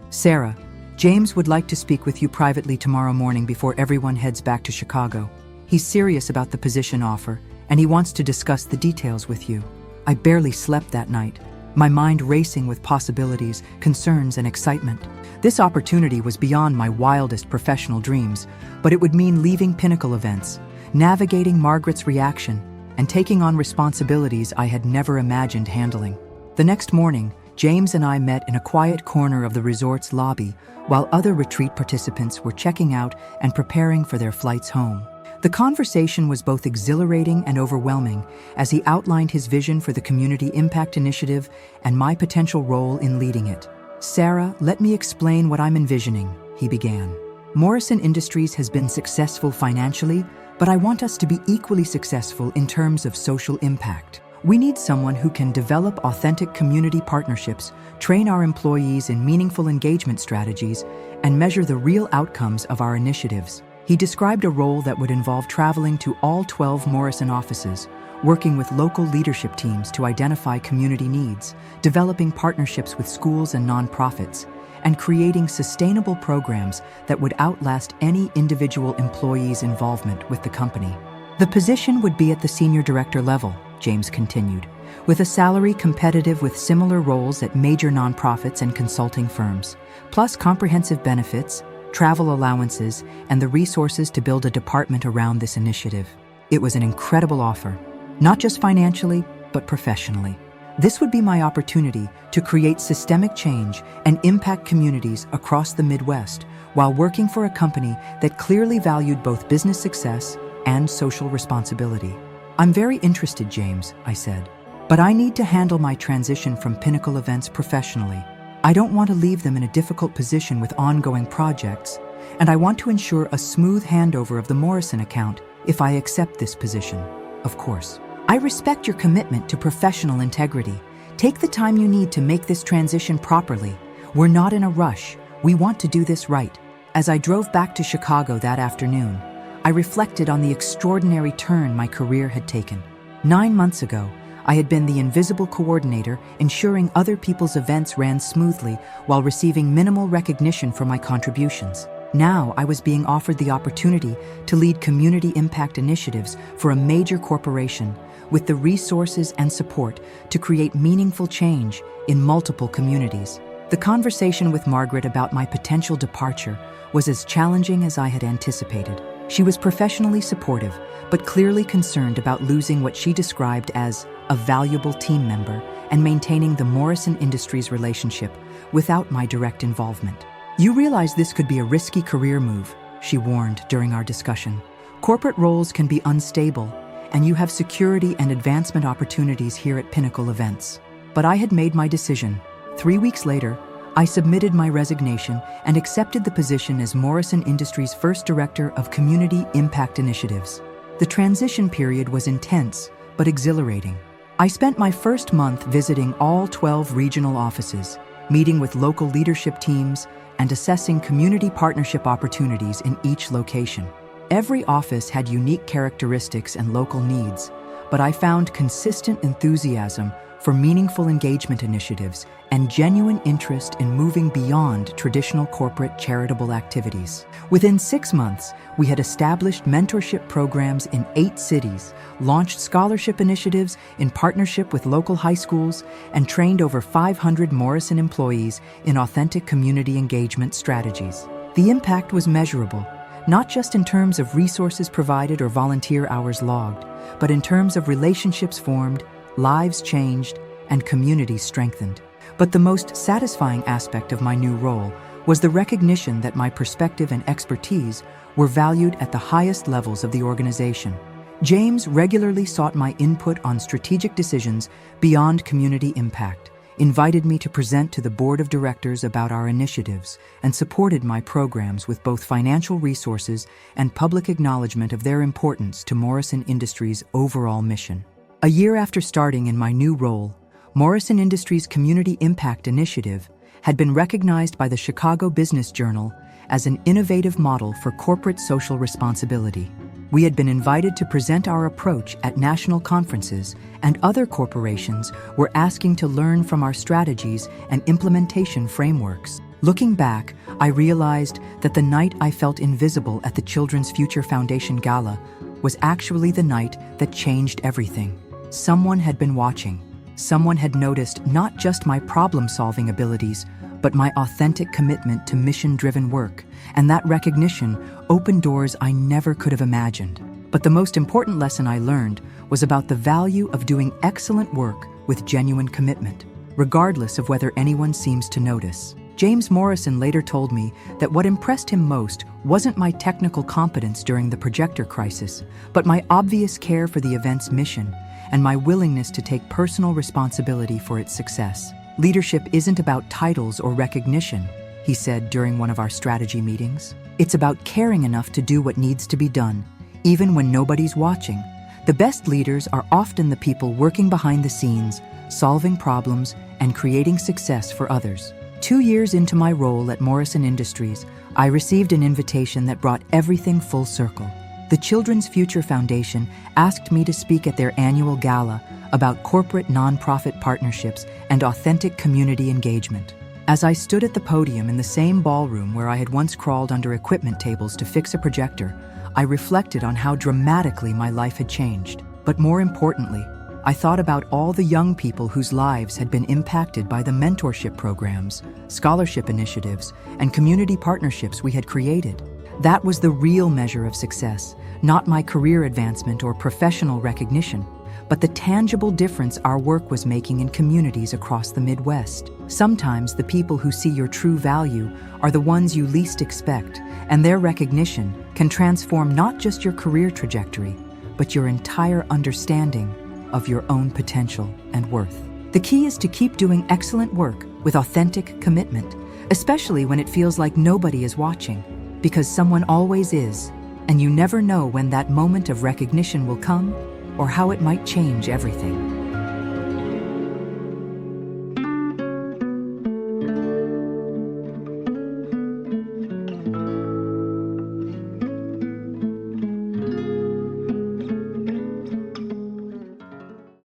Sarah, James would like to speak with you privately tomorrow morning before everyone heads back to Chicago. He's serious about the position offer, and he wants to discuss the details with you. I barely slept that night, my mind racing with possibilities, concerns, and excitement. This opportunity was beyond my wildest professional dreams, but it would mean leaving Pinnacle events, navigating Margaret's reaction, and taking on responsibilities I had never imagined handling. The next morning, James and I met in a quiet corner of the resort's lobby while other retreat participants were checking out and preparing for their flights home. The conversation was both exhilarating and overwhelming as he outlined his vision for the Community Impact Initiative and my potential role in leading it. Sarah, let me explain what I'm envisioning, he began. Morrison Industries has been successful financially, but I want us to be equally successful in terms of social impact. We need someone who can develop authentic community partnerships, train our employees in meaningful engagement strategies, and measure the real outcomes of our initiatives. He described a role that would involve traveling to all 12 Morrison offices, working with local leadership teams to identify community needs, developing partnerships with schools and nonprofits, and creating sustainable programs that would outlast any individual employee's involvement with the company. The position would be at the senior director level, James continued, with a salary competitive with similar roles at major nonprofits and consulting firms, plus comprehensive benefits, travel allowances, and the resources to build a department around this initiative. It was an incredible offer, not just financially, but professionally. This would be my opportunity to create systemic change and impact communities across the Midwest while working for a company that clearly valued both business success and social responsibility. I'm very interested, James, I said, but I need to handle my transition from Pinnacle Events professionally. I don't want to leave them in a difficult position with ongoing projects, and I want to ensure a smooth handover of the Morrison account if I accept this position, of course. I respect your commitment to professional integrity. Take the time you need to make this transition properly. We're not in a rush. We want to do this right. As I drove back to Chicago that afternoon, I reflected on the extraordinary turn my career had taken. 9 months ago, I had been the invisible coordinator, ensuring other people's events ran smoothly while receiving minimal recognition for my contributions. Now I was being offered the opportunity to lead community impact initiatives for a major corporation with the resources and support to create meaningful change in multiple communities. The conversation with Margaret about my potential departure was as challenging as I had anticipated. She was professionally supportive, but clearly concerned about losing what she described as a valuable team member and maintaining the Morrison Industries relationship without my direct involvement. You realize this could be a risky career move, she warned during our discussion. Corporate roles can be unstable, and you have security and advancement opportunities here at Pinnacle Events. But I had made my decision. 3 weeks later, I submitted my resignation and accepted the position as Morrison Industries' first Director of Community Impact Initiatives. The transition period was intense, but exhilarating. I spent my first month visiting all 12 regional offices, meeting with local leadership teams, and assessing community partnership opportunities in each location. Every office had unique characteristics and local needs, but I found consistent enthusiasm for meaningful engagement initiatives and genuine interest in moving beyond traditional corporate charitable activities. Within 6 months, we had established mentorship programs in 8 cities, launched scholarship initiatives in partnership with local high schools, and trained over 500 Morrison employees in authentic community engagement strategies. The impact was measurable, not just in terms of resources provided or volunteer hours logged, but in terms of relationships formed, lives changed, and communities strengthened. But the most satisfying aspect of my new role was the recognition that my perspective and expertise were valued at the highest levels of the organization. James regularly sought my input on strategic decisions beyond community impact, invited me to present to the board of directors about our initiatives, and supported my programs with both financial resources and public acknowledgement of their importance to Morrison Industries' overall mission. A year after starting in my new role, Morrison Industries' Community Impact Initiative had been recognized by the Chicago Business Journal as an innovative model for corporate social responsibility. We had been invited to present our approach at national conferences, and other corporations were asking to learn from our strategies and implementation frameworks. Looking back, I realized that the night I felt invisible at the Children's Future Foundation Gala was actually the night that changed everything. Someone had been watching. Someone had noticed not just my problem-solving abilities, but my authentic commitment to mission-driven work, and that recognition opened doors I never could have imagined. But the most important lesson I learned was about the value of doing excellent work with genuine commitment, regardless of whether anyone seems to notice. James Morrison later told me that what impressed him most wasn't my technical competence during the projector crisis, but my obvious care for the event's mission and my willingness to take personal responsibility for its success. Leadership isn't about titles or recognition, he said during one of our strategy meetings. It's about caring enough to do what needs to be done, even when nobody's watching. The best leaders are often the people working behind the scenes, solving problems, and creating success for others. 2 years into my role at Morrison Industries, I received an invitation that brought everything full circle. The Children's Future Foundation asked me to speak at their annual gala about corporate nonprofit partnerships and authentic community engagement. As I stood at the podium in the same ballroom where I had once crawled under equipment tables to fix a projector, I reflected on how dramatically my life had changed. But more importantly, I thought about all the young people whose lives had been impacted by the mentorship programs, scholarship initiatives, and community partnerships we had created. That was the real measure of success, not my career advancement or professional recognition, but the tangible difference our work was making in communities across the Midwest. Sometimes the people who see your true value are the ones you least expect, and their recognition can transform not just your career trajectory, but your entire understanding of your own potential and worth. The key is to keep doing excellent work with authentic commitment, especially when it feels like nobody is watching, because someone always is, and you never know when that moment of recognition will come or how it might change everything.